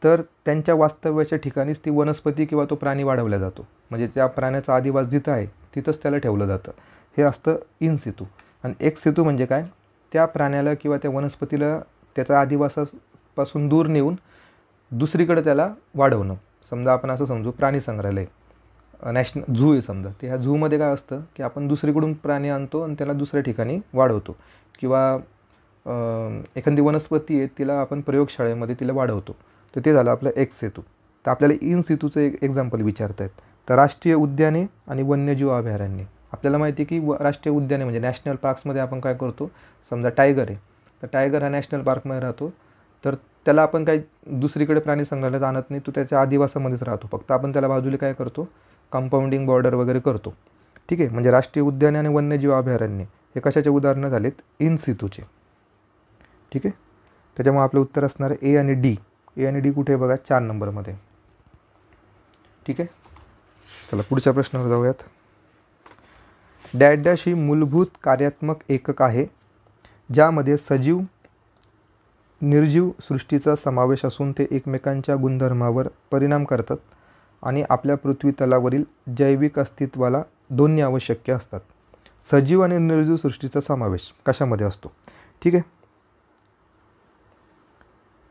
Speaker 1: तर त्यांच्या वास्तव्याच्या ठिकाणीच ती वनस्पती किंवा तो प्राणी वाढवला जातो. म्हणजे त्या प्राण्याचा आदिवास जिथं आहे तिथंच त्याला ठेवलं जातं, हे असतं इन सितू. आणि एक्स सितू म्हणजे काय, त्या प्राण्याला किंवा त्या वनस्पतीला त्याचा आदिवासापासून दूर नेऊन दुसरीकडे त्याला वाढवणं. समजा आपण असं समजू, प्राणी संग्रहालय नॅशनल झू आहे समजा, तर ह्या झूमध्ये काय असतं की आपण दुसरीकडून प्राणी आणतो आणि त्याला दुसऱ्या ठिकाणी वाढवतो. किंवा एखादी वनस्पती आहे तिला आपण प्रयोगशाळेमध्ये तिला वाढवतो, तर ते झालं आपलं एक्स सितू. तर आपल्याला इन सितूचं एक एक्झाम्पल विचारत आहेत. तर राष्ट्रीय उद्याने आणि वन्यजीव अभयारण्ये, आपल्याला माहिती आहे की राष्ट्रीय उद्याने म्हणजे नॅशनल पार्क्समध्ये आपण काय करतो, समजा टायगर आहे तर टायगर हा नॅशनल पार्कमध्ये राहतो, तर त्याला आपण काही दुसरीकडे प्राणी संग्रहालयात आणत नाही, तो त्याच्या आदिवासामध्येच राहतो, फक्त आपण त्याला बाजूला काय करतो, कंपाऊंडिंग बॉर्डर वगैरे करतो. ठीक आहे, म्हणजे राष्ट्रीय उद्याने आणि वन्यजीव अभयारण्ये हे कशाचे उदाहरणं झालेत, इन सितूचे. ठीक आहे, त्याच्यामुळे आपलं उत्तर असणार आहे ए आणि डी. ए आणि डी कुठे आहे बघा, 4 नंबरमध्ये. ठीक आहे, चला पुढच्या प्रश्नावर जाऊयात. डॅश ही मूलभूत कार्यात्मक एकक आहे ज्यामध्ये सजीव निर्जीव सृष्टीचा समावेश असून ते एकमेकांच्या गुणधर्मावर परिणाम करतात आणि आपल्या पृथ्वी तलावरील जैविक अस्तित्वाला दोन्ही आवश्यक असतात. सजीव आणि निर्जीव सृष्टीचा समावेश कशामध्ये असतो? ठीक आहे,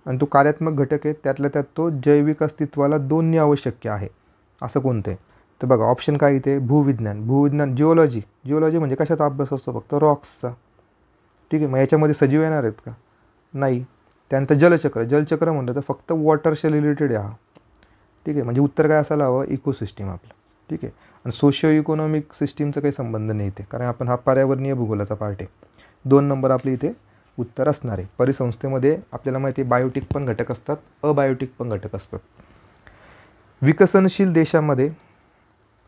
Speaker 1: आणि तो कार्यात्मक घटक आहे, त्यातल्या त्यात तो जैविक अस्तित्वाला दोन्ही आवश्यक आहे असं कोणतं आहे? तर बघा ऑप्शन काय इथे, भूविज्ञान, जिओलॉजी म्हणजे कशाचा अभ्यास असतो, फक्त रॉक्सचा. ठीक आहे, मग याच्यामध्ये सजीव येणार आहेत का? नाही. त्यानंतर जलचक्र म्हणलं तर फक्त वॉटरशी रिलेटेड आहे हा. ठीक आहे, म्हणजे उत्तर काय असायला हवं, इकोसिस्टीम आपलं. ठीक आहे, आणि सोशिओ इकॉनॉमिक सिस्टीमचा काही संबंध नाही इथे, कारण आपण हा पर्यावरणीय भूगोलाचा पार्ट आहे. 2 नंबर आपले इथे उत्तर असणार आहे. परिसंस्थेमध्ये आपल्याला माहिती आहे बायोटिक पण घटक असतात, अबायोटिक पण घटक असतात. विकसनशील देशामध्ये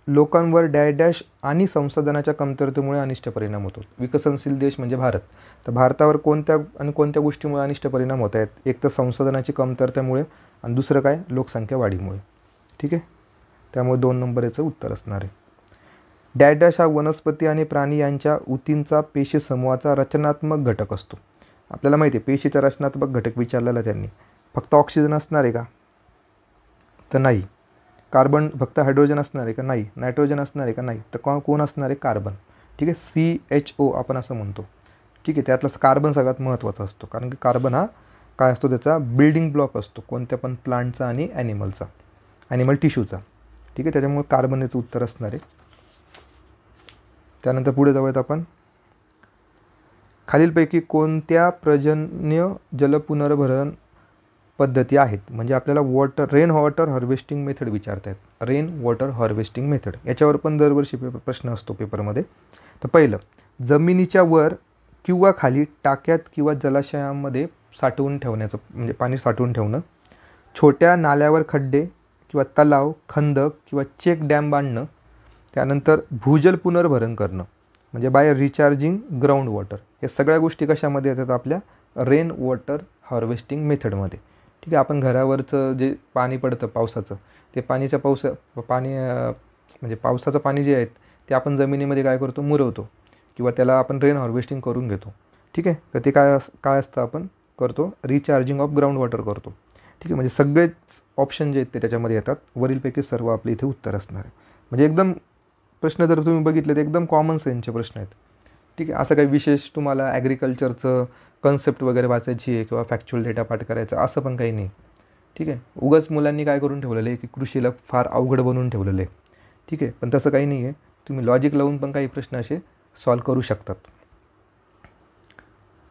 Speaker 1: लोकांवर डॅश आणि संसाधनाच्या कमतरतेमुळे अनिष्ट परिणाम होतो. विकसनशील देश म्हणजे भारत, तर भारतावर कोणत्या गोष्टीमुळे अनिष्ट परिणाम होत आहेत? एक तर संसाधनाची कमतरतेमुळे आणि दुसरं काय, लोकसंख्या वाढीमुळे. ठीक आहे, त्यामुळे 2 नंबर याचं उत्तर असणार आहे. डॅश हा वनस्पती आणि प्राणी यांच्या ऊतींचा पेशी समूहाचा रचनात्मक घटक असतो. आपल्याला माहिती आहे पेशीचा रचनात्मक घटक विचारलेला त्यांनी. फक्त ऑक्सिजन असणार आहे का? तर नाही. कार्बन फक्त हायड्रोजन असणार आहे का? नाही. नायट्रोजन असणार आहे का? नाही. तर कोण असणार आहे? कार्बन. ठीक आहे, CHO आपण असं म्हणतो. ठीक आहे. त्यातला कार्बन सगळ्यात महत्त्वाचा असतो, कारण की कार्बन हा काय असतो, त्याचा बिल्डिंग ब्लॉक असतो कोणत्या पण प्लांटचा आणि ॲनिमल टिश्यूचा. ठीक आहे. त्याच्यामुळे कार्बन याचं उत्तर असणार आहे. त्यानंतर पुढे जाऊयात आपण. खालीलपैकी कोणत्या पर्जन्य जलपुनर्भरण पद्धती आहेत? म्हणजे आपल्याला रेन वॉटर हार्वेस्टिंग मेथड विचारत आहेत. रेन वॉटर हार्वेस्टिंग मेथड याच्यावर पण दरवर्षी प्रश्न असतो पेपरमध्ये. तर पहिलं, जमिनीच्या वर किंवा खाली टाक्यात किंवा जलाशयामध्ये साठवून ठेवण्याचं, म्हणजे पाणी साठवून ठेवणं. छोट्या नाल्यावर खड्डे किंवा तलाव, खंदक किंवा चेक डॅम बांधणं. त्यानंतर भूजल पुनर्भरण करणं, म्हणजे बाय रिचार्जिंग ग्राउंड वॉटर. या सगळ्या गोष्टी कशामध्ये येतात? आपल्या रेन वॉटर हार्वेस्टिंग मेथडमध्ये. ठीक आहे. आपण घरावरचं जे पाणी पडतं पावसाचं, ते म्हणजे पावसाचं पाणी जे आहे ते आपण जमिनीमध्ये काय करतो? मुरवतो, किंवा त्याला आपण रेन हार्वेस्टिंग करून घेतो. ठीक आहे. तर ते काय असतं? आपण करतो रिचार्जिंग ऑफ ग्राउंड वॉटर करतो. ठीक आहे. म्हणजे सगळेच ऑप्शन जे आहेत ते त्याच्यामध्ये येतात. वरीलपैकी सर्व आपले इथे उत्तर असणार आहे. म्हणजे एकदम प्रश्न जर तुम्ही बघितले तर एकदम कॉमन सेन्सचे प्रश्न आहेत. ठीक आहे. असं काही विशेष तुम्हाला ॲग्रिकल्चरचं कन्सेप्ट वगैरे वाचायची आहे किंवा फॅक्च्युअल डेटा पाठ करायचा असं पण काही नाही. ठीक आहे. उगाच मुलांनी काय करून ठेवलेलं आहे की कृषीला फार अवघड बनवून ठेवलेलं आहे. ठीक आहे. पण तसं काही नाही आहे. तुम्ही लॉजिक लावून पण काही प्रश्न असे सॉल्व करू शकतात.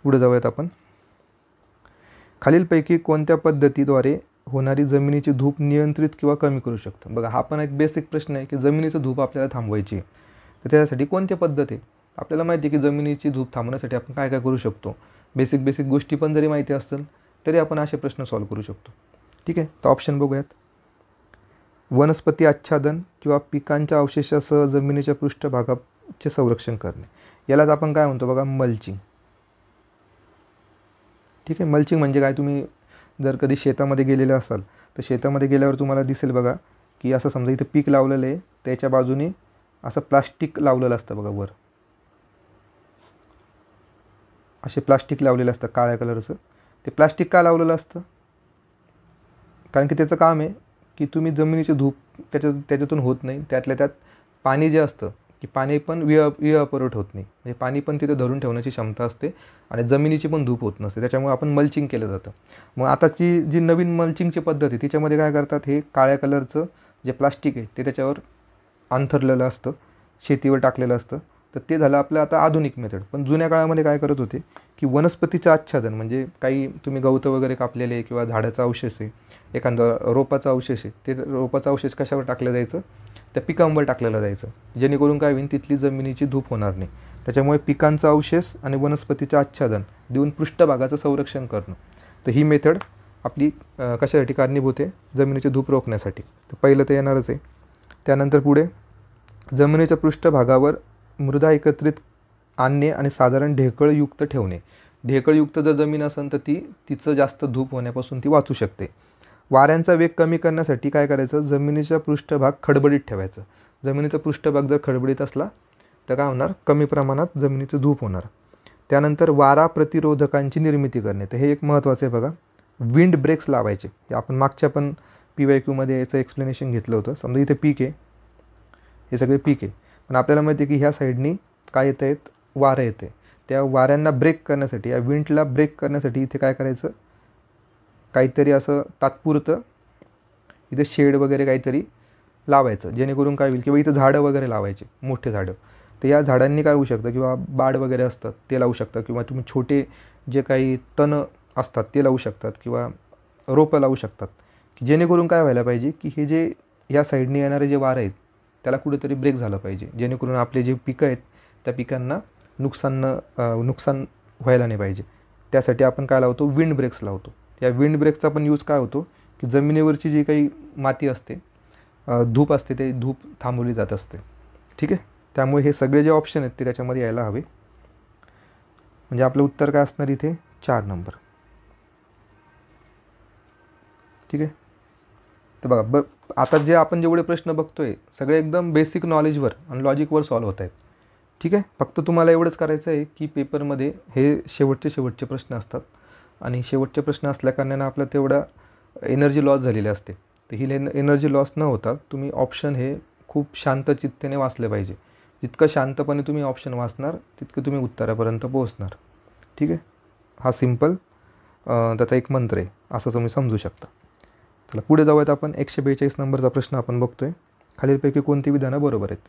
Speaker 1: पुढे जाऊयात आपण. खालीलपैकी कोणत्या पद्धतीद्वारे होणारी जमिनीची धूप नियंत्रित किंवा कमी करू शकतं? बघा, हा पण एक बेसिक प्रश्न आहे की जमिनीचं धूप आपल्याला थांबवायची आहे, तर त्यासाठी कोणती पद्धत आहे? आपल्याला माहिती आहे की जमिनीची धूप थांबवण्यासाठी आपण काय काय करू शकतो. बेसिक गोष्टी पण जरी माहिती असतील तरी आपण असे प्रश्न सॉल्व करू शकतो. ठीक आहे. तर ऑप्शन बघूयात. वनस्पती आच्छादन किंवा पिकांच्या अवशेषासह जमिनीच्या पृष्ठभागाचे संरक्षण करणे, यालाच आपण काय म्हणतो बघा? मल्चिंग. ठीक आहे. मल्चिंग म्हणजे काय? तुम्ही जर कधी शेतामध्ये गेलेले असाल तर शेतामध्ये गेल्यावर तुम्हाला दिसेल बघा की असं समजा इथे पीक लावलेलं आहे, त्याच्या बाजूने असं प्लास्टिक लावलेलं असतं बघा वर. असे प्लास्टिक लावलेलं असतं काळ्या कलरचं. ते प्लास्टिक का लावलेलं असतं? कारण की त्याचं काम आहे की तुम्ही जमिनीची धूप त्याच्यातून होत नाही. त्यातल्या त्यात पाणी जे असतं की पाणी पण इव्हॅपोरेट होत नाही, म्हणजे पाणी पण तिथे धरून ठेवण्याची क्षमता असते आणि जमिनीची पण धूप होत नसते. त्याच्यामुळे आपण मल्चिंग केलं जातं. मग आताची जी नवीन मल्चिंगची पद्धत आहे तिच्यामध्ये काय करतात? हे काळ्या कलरचं जे प्लास्टिक आहे ते त्याच्यावर अंथरलेलं असतं, शेतीवर टाकलेलं असतं. तर ते झालं आपलं आता आधुनिक मेथड. पण जुन्या काळामध्ये काय करत होते की वनस्पतीचं आच्छादन, म्हणजे काही तुम्ही गवतं वगैरे कापलेले किंवा झाडाचा अवशेष आहे, एखादा रोपाचा अवशेष आहे, ते रोपाचा अवशेष कशावर टाकलं जायचं? त्या पिकांवर टाकलेलं जायचं, जेणेकरून काय होईल? तिथली जमिनीची धूप होणार नाही. त्याच्यामुळे पिकांचा अवशेष आणि वनस्पतीचं आच्छादन देऊन पृष्ठभागाचं संरक्षण करणं. तर ही मेथड आपली कशासाठी कारणीभूत आहे? जमिनीची धूप रोखण्यासाठी. तर पहिलं तर येणारच आहे. त्यानंतर पुढे, जमिनीच्या पृष्ठभागावर मृदा एकत्रित आणणे आणि साधारण ढेकळयुक्त ठेवणे. ढेकळयुक्त जर जमीन असेल तर तिचं जास्त धूप होण्यापासून ती वाचू शकते. वाऱ्यांचा वेग कमी करण्यासाठी काय करायचं? जमिनीचा पृष्ठभाग खडबडीत ठेवायचं. जमिनीचा पृष्ठभाग जर खडबडीत असला तर काय होणार? कमी प्रमाणात जमिनीचं धूप होणार. त्यानंतर वारा प्रतिरोधकांची निर्मिती करणे. तर हे एक महत्त्वाचं आहे बघा. विंड ब्रेक्स लावायचे. ते आपण मागच्या पण PYQमध्ये याचं एक्सप्लेनेशन घेतलं होतं. समजा इथे पीक आहे, हे सगळे पीक आहे, पण आपल्याला माहिती आहे की ह्या साईडनी काय येत आहेत? वारं येते. त्या वाऱ्यांना ब्रेक करण्यासाठी, या विंडला ब्रेक करण्यासाठी इथे काय करायचं? काहीतरी असं तात्पुरतं इथे शेड वगैरे काहीतरी लावायचं, जेणेकरून काय होईल? किंवा इथं झाडं वगैरे लावायचे, मोठे झाडं. तर या झाडांनी काय होऊ शकतं? किंवा बाड वगैरे असतात ते लावू शकता, किंवा तुम्ही छोटे जे काही तण असतात ते लावू शकतात, किंवा रोपं लावू शकतात, जेणेकरून काय व्हायला पाहिजे की हे जे या साईडने येणारे जे वारं आहेत त्याला कुठेतरी ब्रेक झालं पाहिजे, जेणेकरून आपले जे पिकं आहेत त्या पिकांना नुकसान व्हायला नाही पाहिजे. त्यासाठी आपण काय लावतो? विंड ब्रेक्स लावतो. या विंड ब्रेकचा पण यूज काय होतो की जमिनीवरची जी काही माती असते, धूप असते, ते धूप थांबवली जात असते. ठीक आहे. त्यामुळे हे सगळे जे ऑप्शन आहेत ते त्याच्यामध्ये यायला हवे. म्हणजे आपलं उत्तर काय असणार इथे? 4 नंबर. ठीक आहे. तर बघा, आता जे आपण जेवढे प्रश्न बघतोय सगळे एकदम बेसिक नॉलेजवर आणि लॉजिकवर सॉल्व्ह होत आहेत. ठीक आहे. फक्त तुम्हाला एवढंच करायचं आहे की पेपरमध्ये हे शेवटचे प्रश्न असतात, आणि शेवटचे प्रश्न असल्याकारणानं आपलं तेवढा एनर्जी लॉस झालेली असते. तर ही एनर्जी लॉस न होता तुम्ही ऑप्शन हे खूप शांत चित्तेने वाचले पाहिजे. जितकं शांतपणे तुम्ही ऑप्शन वाचणार तितकं तुम्ही उत्तरापर्यंत पोहोचणार. ठीक आहे, हा सिम्पल त्याचा एक मंत्र आहे असं तुम्ही समजू शकता. चला पुढे जाऊयात आपण. 142 नंबरचा प्रश्न आपण बघतोय. खालीलपैकी कोणती विधानं बरोबर आहेत?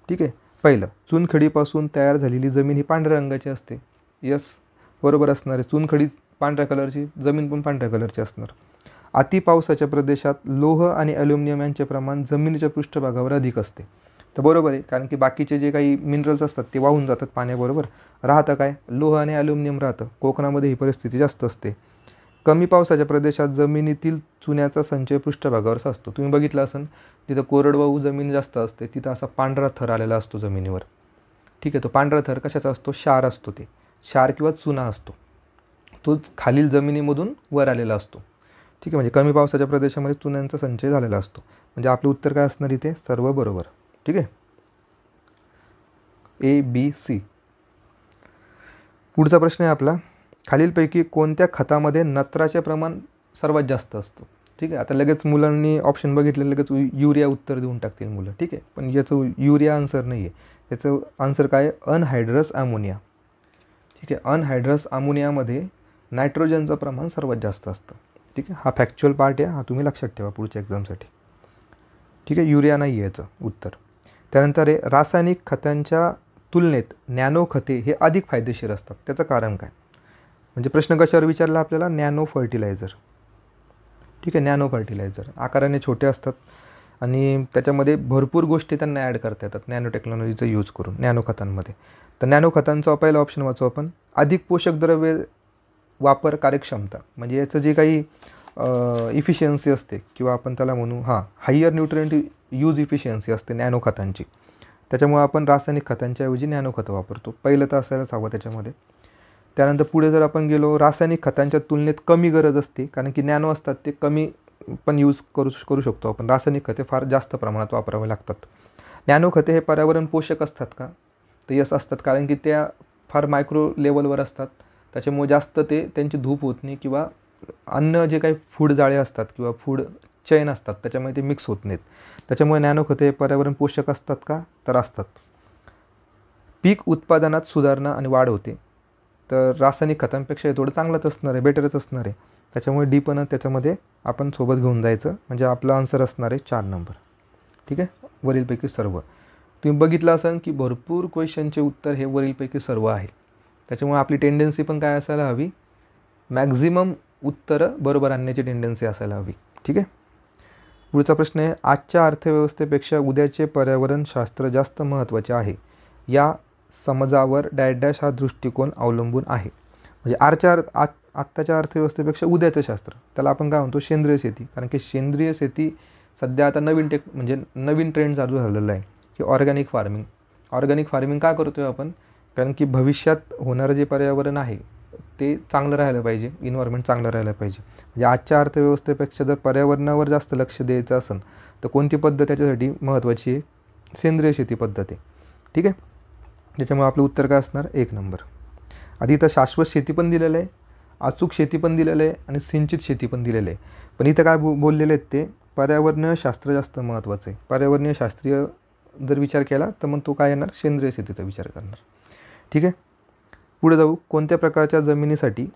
Speaker 1: ठीक आहे, पहिलं, चुनखडीपासून तयार झालेली जमीन ही पांढऱ्या रंगाची असते. यस, बरोबर असणार आहे. चुनखडी पांढऱ्या कलरची, जमीन पण पांढऱ्या कलरची असणार. अति पावसाच्या प्रदेशात लोह आणि ॲल्युमिनियम यांचे प्रमाण जमिनीच्या पृष्ठभागावर अधिक असते. तर बरोबर आहे, कारण की बाकीचे जे काही मिनरल्स असतात ते वाहून जातात पाण्याबरोबर. राहतं काय? लोह आणि ॲल्युमिनियम राहतं. कोकणामध्ये ही परिस्थिती जास्त असते. कमी पावसाच्या प्रदेशात जमिनीतील चुन्याचा संचय पृष्ठभागावर साचतो. तुम्ही बघितलं असेल, जिथं कोरडवाहू जमीन जास्त असते तिथं असा पांढरा थर आलेला असतो जमिनीवर. ठीक आहे, तो पांढरा थर कशाचा असतो? क्षार असतो. ते क्षार किंवा चुना असतो, तो खालील जमिनीमधून वर आलेला असतो. ठीक आहे, म्हणजे कमी पावसाच्या प्रदेशामध्ये चुन्यांचा संचय झालेला असतो. म्हणजे आपलं उत्तर काय असणार इथे? सर्व बरोबर. ठीक आहे, ABC. पुढचा प्रश्न आहे आपला, खालीलपैकी कोणत्या खतामध्ये नत्राचे प्रमाण सर्वात जास्त असतं? ठीक आहे, आता लगेच मुलांनी ऑप्शन बघितले लगेच युरिया उत्तर देऊन टाकतील मुलं. ठीक आहे, पण याचं युरिया आन्सर नाही आहे. याचं आन्सर काय आहे? अनहायड्रस अमोनिया. ठीक आहे, अनहायड्रस अमोनियामध्ये नायट्रोजनचं प्रमाण सर्वात जास्त असतं. ठीक आहे, हा फॅक्च्युअल पार्ट आहे, हा तुम्ही लक्षात ठेवा पुढच्या एक्झामसाठी. ठीक आहे, युरिया नाही आहे याचं उत्तर. त्यानंतर आहे, रासायनिक खतांच्या तुलनेत नॅनो खते हे अधिक फायदेशीर असतात. त्याचं कारण काय? म्हणजे प्रश्न कशावर विचारला आपल्याला? Nano fertiliser. ठीक आहे, नॅनो फर्टिलायझर आकाराने छोटे असतात आणि त्याच्यामध्ये भरपूर गोष्टी त्यांना ॲड करता येतात नॅनो टेक्नॉलॉजीचा यूज करून नॅनो खतांमध्ये. तर नॅनो खतांचा पहिला ऑप्शन वाचू आपण, अधिक पोषक द्रव्ये वापर कार्यक्षमता. म्हणजे याचं जे काही इफिशियन्सी असते किंवा आपण त्याला म्हणू हायर न्यूट्रिएंट यूज इफिशियन्सी असते नॅनो खतांची. त्याच्यामुळे आपण रासायनिक खतांच्या ऐवजी नॅनो खतं वापरतो. पहिलं तर असायलाच हवं त्याच्यामध्ये. त्यानंतर पुढे जर आपण गेलो, रासायनिक खतांच्या तुलनेत कमी गरज असते, कारण की नॅनो असतात ते कमी पण यूज करू शकतो आपण. रासायनिक खते फार जास्त प्रमाणात वापरावे लागतात. नॅनो खते हे पर्यावरण पोषक असतात का? तर यस असतात, कारण की त्या फार मायक्रो लेवलवर असतात. त्याच्यामुळे जास्त त्यांची धूप होत नाही किंवा अन्न जे काही फूड जाळे असतात किंवा फूड चैन असतात त्याच्यामुळे ते मिक्स होत नाहीत. त्याच्यामुळे नॅनो खते हे पर्यावरण पोषक असतात का? तर असतात. पीक उत्पादनात सुधारणा आणि वाढ होते. तर रासायनिक खतांपेक्षा हे थोडं चांगलंच असणार आहे, बेटरच असणार आहे. त्याच्यामुळे डी पण त्याच्यामध्ये आपण सोबत घेऊन जायचं. म्हणजे आपलं आन्सर असणार आहे 4 नंबर. ठीक आहे, वरीलपैकी सर्व. तुम्ही बघितलं असाल की भरपूर क्वेश्चनचे उत्तर हे वरीलपैकी सर्व आहे. त्याच्यामुळे आपली टेंडन्सी पण काय असायला हवी? मॅक्झिमम उत्तरं बरोबर आणण्याची टेंडन्सी असायला हवी. ठीक आहे, पुढचा प्रश्न आहे, आजच्या अर्थव्यवस्थेपेक्षा उद्याचे पर्यावरणशास्त्र जास्त महत्त्वाचे आहे. या समजावर डॅश हा दृष्टिकोन अवलंबून आहे. म्हणजे आत्ताच्या अर्थव्यवस्थेपेक्षा उद्याचं शास्त्र, त्याला आपण काय म्हणतो? सेंद्रिय शेती. कारण की सेंद्रिय शेती सध्या आता नवीन ट्रेंड चालू झालेला आहे की ऑर्गॅनिक फार्मिंग. ऑर्गॅनिक फार्मिंग का करतो आहे आपण? कारण की भविष्यात होणारं जे पर्यावरण आहे ते चांगलं राहायला पाहिजे, इन्व्हायरमेंट चांगलं राहायला पाहिजे. म्हणजे आजच्या अर्थव्यवस्थेपेक्षा जर पर्यावरणावर जास्त लक्ष द्यायचं असेल तर कोणती पद्धत त्याच्यासाठी महत्त्वाची आहे? सेंद्रिय शेती पद्धत आहे. ठीक आहे, त्याच्यामुळे आपलं उत्तर काय असणार? 1 नंबर. आधी इथं शाश्वत शेती पण दिलेलं आहे, अचूक शेती पण दिलेलं आहे आणि सिंचित शेती पण दिलेलं आहे. पण इथं काय बोललेलं आहे ते पर्यावरणीय शास्त्र जास्त महत्त्वाचं आहे. पर्यावरणीय शास्त्रीय जर विचार केला तर मग तो काय येणार? सेंद्रिय शेतीचा विचार करणार. ठीक आहे, पुढे जाऊ. कोणत्या प्रकारच्या जमिनीसाठी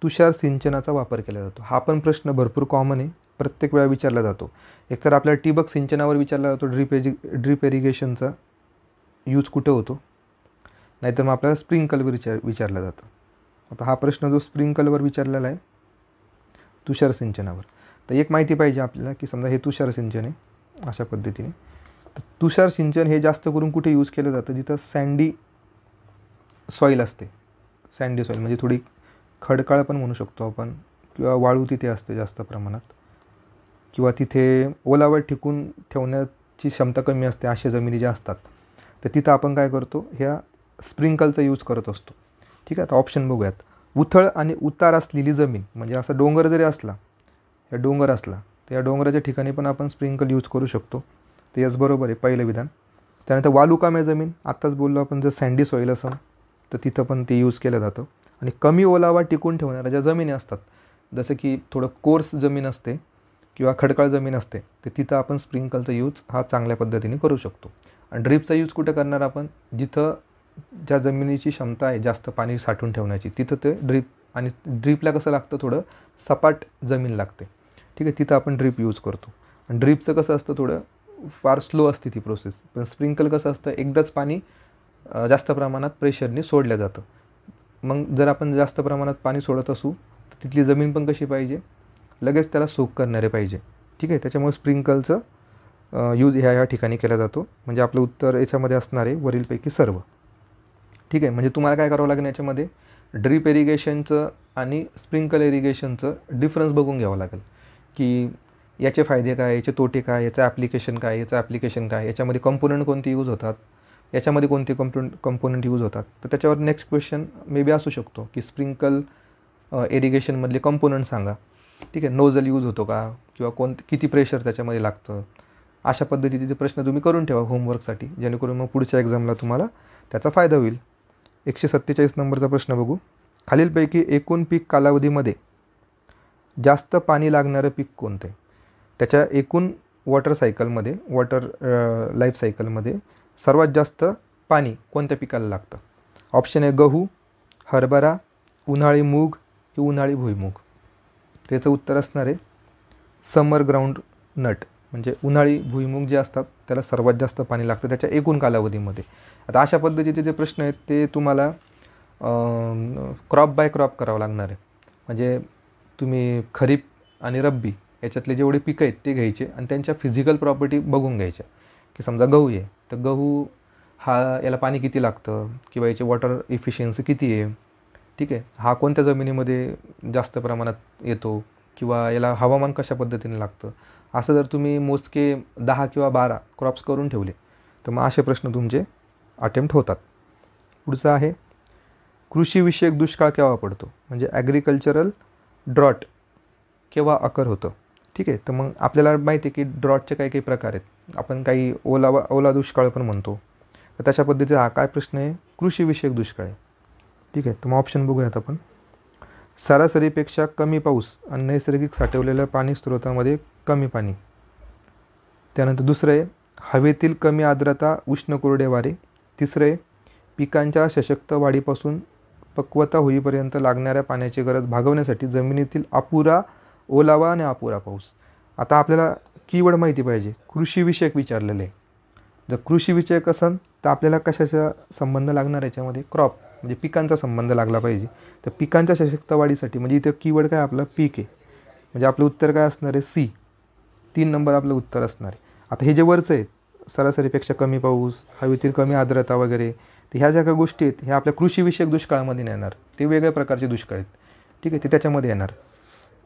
Speaker 1: तुषार सिंचनाचा वापर केला जातो? हा पण प्रश्न भरपूर कॉमन आहे, प्रत्येक वेळा विचारला जातो. एकतर आपल्याला ठिबक सिंचनावर विचारला जातो, ड्रीप इरिगेशनचा यूज कुठं होतो, नाहीतर मग आपल्याला स्प्रिंकलवर विचारला जातं. आता हा प्रश्न जो स्प्रिंकलवर विचारलेला आहे तुषार सिंचनावर, तर एक माहिती पाहिजे आपल्याला की समजा हे तुषार सिंचन आहे अशा पद्धतीने. तर तुषार सिंचन हे जास्त करून कुठे यूज केलं जातं? जिथं सँडी सॉईल असते. सँडी सॉईल म्हणजे थोडी खडकाळ पण म्हणू शकतो आपण, किंवा वाळू तिथे असते जास्त प्रमाणात, किंवा तिथे ओलावा टिकून ठेवण्याची क्षमता कमी असते अशा जमिनी ज्या असतात, तर तिथं आपण काय करतो? ह्या स्प्रिंकलचा यूज करत असतो. ठीक आहे, आता ऑप्शन बघूयात. उथळ आणि उतार असलेली जमीन, म्हणजे असा डोंगर जरी असला, या डोंगर असला तर या डोंगराच्या ठिकाणी पण आपण स्प्रिंकल यूज करू शकतो. तर यस बरोबर आहे पहिलं विधान. त्यानंतर वालुकामय जमीन, आत्ताच बोललो आपण, जर सँडी सॉईल असेल तर तिथं पण ते यूज केलं जातं. आणि कमी ओलावा टिकून ठेवणाऱ्या ज्या जमिनी असतात, जसं की थोडं कोर्स जमीन असते किंवा खडकाळ जमीन असते, तर तिथं आपण स्प्रिंकलचा यूज हा चांगल्या पद्धतीने करू शकतो. आणि ड्रीपचा यूज कुठं करणार आपण? जिथं ज्या जमिनीची क्षमता आहे जास्त पाणी साठवून ठेवण्याची, तिथं ते ड्रीप, आणि ड्रीपला कसं लागतं, थोडं सपाट जमीन लागते, ठीक आहे, तिथं आपण ड्रीप यूज करतो. आणि ड्रीपचं कसं असतं, थोडं फार स्लो असते ती प्रोसेस. पण स्प्रिंकल कसं असतं, एकदाच पाणी जास्त प्रमाणात प्रेशरने सोडलं जातं. मग जर आपण जास्त प्रमाणात पाणी सोडत असू तर तिथली जमीन पण कशी पाहिजे, लगेच त्याला सोक करणारे पाहिजे, ठीक आहे. त्याच्यामुळे स्प्रिंकलचं यूज ह्या ठिकाणी केला जातो. म्हणजे आपलं उत्तर याच्यामध्ये असणार आहे वरीलपैकी सर्व, ठीक आहे. म्हणजे तुम्हाला काय करावं लागेल याच्यामध्ये, ड्रीप इरिगेशनचं आणि स्प्रिंकल इरिगेशनचं डिफरन्स बघून घ्यावं लागेल, की याचे फायदे काय, याचे तोटे काय, याचं ॲप्लिकेशन काय, याचं ॲप्लिकेशन काय, याच्यामध्ये कंपोनंट कोणते यूज होतात, याच्यामध्ये कोणते कंपोनंट यूज होतात. तर त्याच्यावर नेक्स्ट क्वेश्चन मे बी असू शकतो की स्प्रिंकल इरिगेशनमधले कंपोनंट सांगा, ठीक आहे. नोझल यूज होतो का, किंवा किती प्रेशर त्याच्यामध्ये लागतं. अशा पद्धतीचे प्रश्न तुम्ही करून ठेवा होमवर्कसाठी, जेणेकरून मग पुढच्या एक्झामला तुम्हाला त्याचा फायदा होईल. 147 नंबरचा प्रश्न बघू. खालीलपैकी एकूण पीक कालावधीमध्ये जास्त पाणी लागणारं पीक कोणतं आहे. त्याच्या एकूण वॉटर सायकलमध्ये, वॉटर लाईफ सायकलमध्ये सर्वात जास्त पाणी कोणत्या पिकाला लागतं. ऑप्शन आहे गहू, हरभरा, उन्हाळी मूग की उन्हाळी भुईमूग. त्याचं उत्तर असणार आहे समर ग्राउंड नट. म्हणजे उन्हाळी भुईमूग जे असतात त्याला सर्वात जास्त पाणी लागतं त्याच्या एकूण कालावधीमध्ये. आता अशा पद्धतीचे जे प्रश्न आहेत ते तुम्हाला क्रॉप बाय क्रॉप करावं लागणार आहे. म्हणजे तुम्ही खरीप आणि रब्बी याच्यातले जेवढे पिकं आहेत ते घ्यायचे आणि त्यांच्या फिजिकल प्रॉपर्टी बघून घ्यायच्या. की समजा गहू आहे तर गहू हा याला पाणी किती लागतं, किंवा याची वॉटर इफिशियन्सी किती आहे, ठीक आहे. हा कोणत्या जमिनीमध्ये जास्त प्रमाणात येतो, किंवा याला हवामान कशा पद्धतीने लागतं. असं जर तुम्ही मोजके 10 किंवा 12 क्रॉप्स करून ठेवले तर मग असे प्रश्न तुमचे अटेम्प्ट होतात. पुढचं आहे कृषीविषयक दुष्काळ केव्हा पडतो. म्हणजे ॲग्रिकल्चरल ड्रॉट केव्हा अकर होतं, ठीक आहे. तर मग आपल्याला माहिती आहे की ड्रॉटचे काही काही प्रकार आहेत. आपण काही ओला दुष्काळ पण म्हणतो. तर तशा पद्धतीचा हा काय प्रश्न आहे, कृषीविषयक दुष्काळ आहे, ठीक आहे. तर मग ऑप्शन बघूयात आपण. सरासरीपेक्षा कमी पाऊस आणि नैसर्गिक साठवलेल्या पाणी स्रोतामध्ये कमी पाणी. त्यानंतर दुसरं आहे हवेतील कमी आर्द्रता, उष्ण कोरडे वारे. तिसरं आहे पिकांच्या सशक्त वाढीपासून पक्वता होईपर्यंत लागणाऱ्या पाण्याची गरज भागवण्यासाठी जमिनीतील अपुरा ओलावा आणि अपुरा पाऊस. आता आपल्याला कीवर्ड माहिती पाहिजे. कृषीविषयक विचारलेले आहे. जर कृषीविषयक असेल तर आपल्याला कशाचा संबंध लागणार याच्यामध्ये, क्रॉप म्हणजे पिकांचा संबंध लागला पाहिजे. तर पिकांच्या सशक्त वाढीसाठी म्हणजे इथं कीवर्ड काय आपलं पीक आहे. म्हणजे आपलं उत्तर काय असणार आहे, सी. 3 नंबर आपलं उत्तर असणार आहे. आता हे जे वरचं आहे सरासरीपेक्षा कमी पाऊस, हवेतील कमी आर्द्रता वगैरे, तर ह्या ज्या काही गोष्टी आहेत ह्या आपल्या कृषीविषयक दुष्काळामध्ये नाही येणार. ते वेगळ्या प्रकारचे दुष्काळ आहेत, ठीक आहे, ते त्याच्यामध्ये येणार.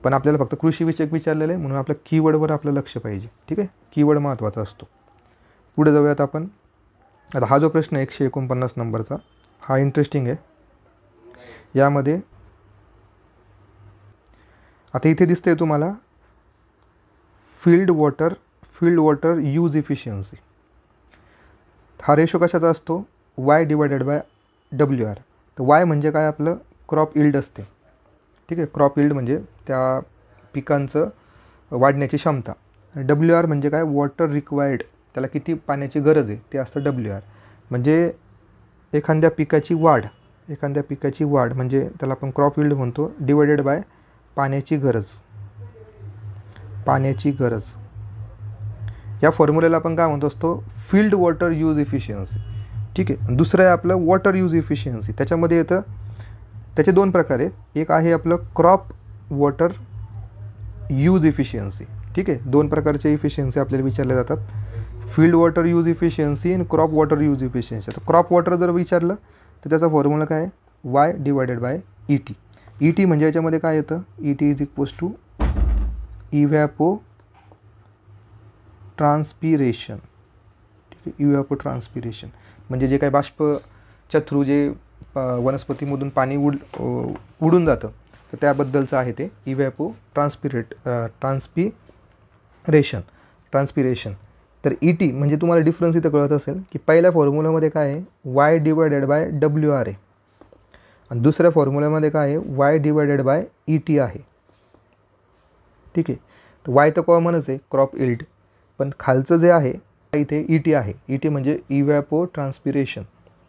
Speaker 1: पण आपल्याला फक्त कृषीविषयक विचारलेलं आहे म्हणून आपल्या कीवर्डवर आपलं लक्ष पाहिजे, ठीक आहे. कीवर्ड महत्त्वाचा असतो. पुढे जाऊयात आपण. आता हा जो प्रश्न आहे 149 नंबरचा, हा इंटरेस्टिंग आहे. यामध्ये आता इथे दिसतंय तुम्हाला फील्ड वॉटर यूज इफिशियन्सी. हा रेशो कशाचा असतो, Y/WR. तर Y म्हणजे काय आपलं क्रॉप इल्ड असते, ठीक आहे. क्रॉप इल्ड म्हणजे त्या पिकांचं वाढण्याची क्षमता. WR म्हणजे काय, वॉटर रिक्वायर्ड, त्याला किती पाण्याची गरज आहे ते असतं WR. म्हणजे एखाद्या पिकाची वाढ म्हणजे त्याला आपण क्रॉप इल्ड म्हणतो, डिवायडेड बाय पाण्याची गरज. या फॉर्म्युल्याला आपण काय म्हणतो असतो, फील्ड वॉटर यूज इफिशियन्सी, ठीक आहे. दुसरं आहे आपलं वॉटर यूज इफिशियन्सी. त्याच्यामध्ये येतं, त्याचे 2 प्रकार आहेत. एक आहे आपलं क्रॉप वॉटर यूज इफिशियन्सी, ठीक आहे. 2 प्रकारचे इफिशियन्सी आपल्याला विचारले जातात, फील्ड वॉटर यूज इफिशियन्सी आणि क्रॉप वॉटर यूज इफिशियन्सी. तर क्रॉप वॉटर जर विचारलं तर त्याचा फॉर्म्युला काय आहे, Y/ET. ET म्हणजे याच्यामध्ये काय येतं, ET इज इक्वल्स टू इव्हॅपोट्रान्सपिरेशन, ठीक आहे. इव्हॅपोट्रान्सपिरेशन म्हणजे जे काही बाष्पच्या थ्रू जे वनस्पतीमधून पाणी उडून जातं तर त्याबद्दलचं आहे ते ट्रान्सपिरेशन. तर ET म्हणजे तुम्हाला डिफरन्स इथं कळत असेल की पहिल्या फॉर्म्युलामध्ये काय आहे, Y/WR आहे आणि दुसऱ्या फॉर्म्युल्यामध्ये काय आहे, Y/ET आहे, ठीक आहे. तर Y तर कॉमनच आहे क्रॉप इल्ड, पण खालचं जे आहे इथे ET आहे. ET म्हणजे इव्हॅपोट्रान्सपिरेशन,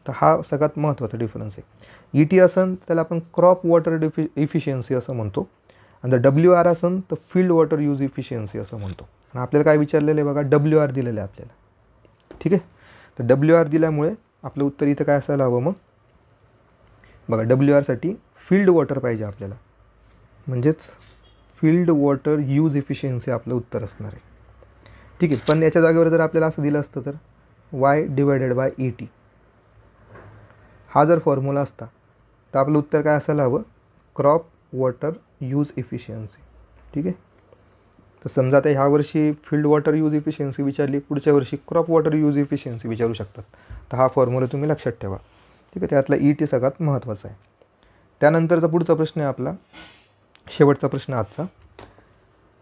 Speaker 1: तर हा सगळ्यात महत्त्वाचा डिफरन्स आहे. ET असन त्याला आपण क्रॉप वॉटर इफिशियन्सी असं म्हणतो, आणि जर WR असन तर फील्ड वॉटर यूज इफिशियन्सी असं म्हणतो. आणि आपल्याला काय विचारलेलं आहे बघा, WR दिलेलं आहे आपल्याला. ठीक आहे, तर WR दिल्यामुळे आपलं उत्तर इथं काय असायला हवं मग बघा, WRसाठी फील्ड वॉटर पाहिजे आपल्याला, म्हणजेच फील्ड वॉटर यूज इफिशियन्सी आपलं उत्तर असणार आहे. ठीक आहे, पण याच्या जागेवर जर आपल्याला असं दिलं असतं तर Y/ET हा जर फॉर्म्युला असता तर आपलं उत्तर काय असायला हवं, क्रॉप वॉटर यूज इफिशियन्सी. ठीक आहे, तर समजा आता ह्या वर्षी फील्ड वॉटर यूज इफिशियन्सी विचारली, पुढच्या वर्षी क्रॉप वॉटर यूज इफिशियन्सी विचारू शकतात. तर हा फॉर्म्युला तुम्ही लक्षात ठेवा. ठीक आहे, त्यातला ET सगळ्यात महत्त्वाचा आहे. त्यानंतरचा पुढचा प्रश्न आहे आपला, शेवटचा प्रश्न आजचा.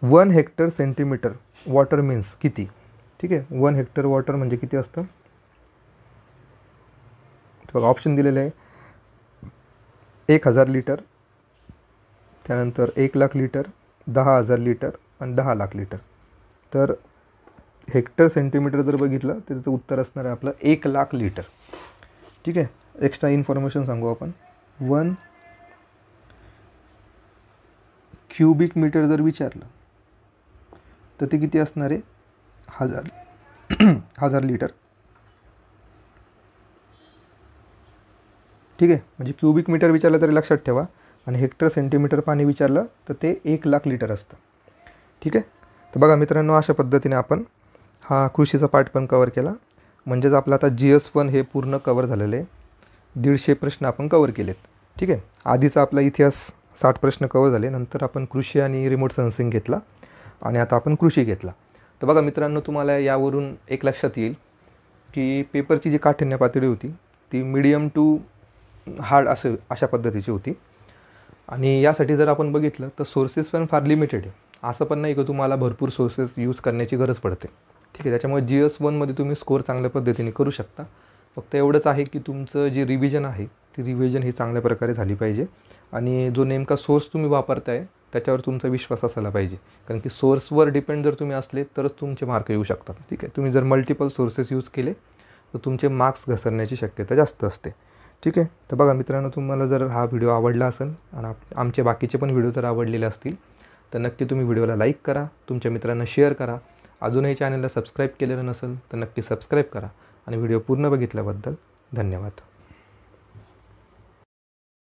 Speaker 1: 1 हेक्टर सेंटीमीटर वॉटर मीन्स किती. ठीक आहे, 1 हेक्टर वॉटर म्हणजे किती असतं बघा, ऑप्शन दिलेले आहे 1000 लिटर, त्यानंतर 1,00,000 लिटर, 10,000 लिटर आणि 10,00,000 लिटर. तर हेक्टर सेंटीमीटर जर बघितलं तर त्याचं उत्तर असणार आहे आपलं 1,00,000 लिटर. ठीक आहे, एक्स्ट्रा इन्फॉर्मेशन सांगू आपण. 1 क्युबिक मीटर जर विचारलं तर ते किती असणार आहे, 1000 लिटर. ठीक आहे, म्हणजे क्युबिक मीटर विचारलं तरी लक्षात ठेवा, आणि हेक्टर सेंटीमीटर पाणी विचारलं तर ते 1,00,000 लिटर असतं. ठीक आहे, तर बघा मित्रांनो, अशा पद्धतीने आपण हा कृषीचा पार्ट पण कवर केला. म्हणजेच आपलं आता GS1 हे पूर्ण कवर झालेलं आहे. 150 प्रश्न आपण कवर केलेत. ठीक आहे, आधीचा आपला इतिहास 60 प्रश्न कवर झाले, नंतर आपण कृषी आणि रिमोट सेन्सिंग घेतला, आणि आता आपण कृषी घेतला. तर बघा मित्रांनो, तुम्हाला यावरून एक लक्षात येईल की पेपरची जी काठिण्य पातळी होती ती मीडियम टू हार्ड अशा पद्धतीची होती. आणि यासाठी जर आपण बघितलं तर सोर्सेस पण फार लिमिटेड आहे. असं पण नाही की तुम्हाला भरपूर सोर्सेस यूज करण्याची गरज पडते. ठीक आहे, त्याच्यामुळे GS1मध्ये तुम्ही स्कोअर चांगल्या पद्धतीने करू शकता. फक्त एवढंच आहे की तुमचं जी रिव्हिजन आहे ती रिव्हिजन ही चांगल्या प्रकारे झाली पाहिजे, आणि जो नेमका सोर्स तुम्ही वापरताय त्याच्यावर तुमचा विश्वास असायला पाहिजे. कारण की सोर्सवर डिपेंड जर तुम्ही असले तरच तुमचे मार्क येऊ शकतात. ठीक आहे, तुम्ही जर मल्टिपल सोर्सेस यूज केले तर तुमचे मार्क्स घसरण्याची शक्यता जास्त असते. ठीक आहे, तर बघा मित्रांनो, तुम्हाला जर हा व्हिडिओ आवडला असेल आणि आमचे बाकीचे पण व्हिडिओ जर आवडलेले असतील तर नक्की तुम्ही व्हिडिओला लाईक करा, तुमच्या मित्रांना शेअर करा. अजूनही चॅनलला सबस्क्राईब केलेलं नसेल तर नक्की सबस्क्राईब करा, आणि व्हिडिओ पूर्ण बघितल्याबद्दल धन्यवाद.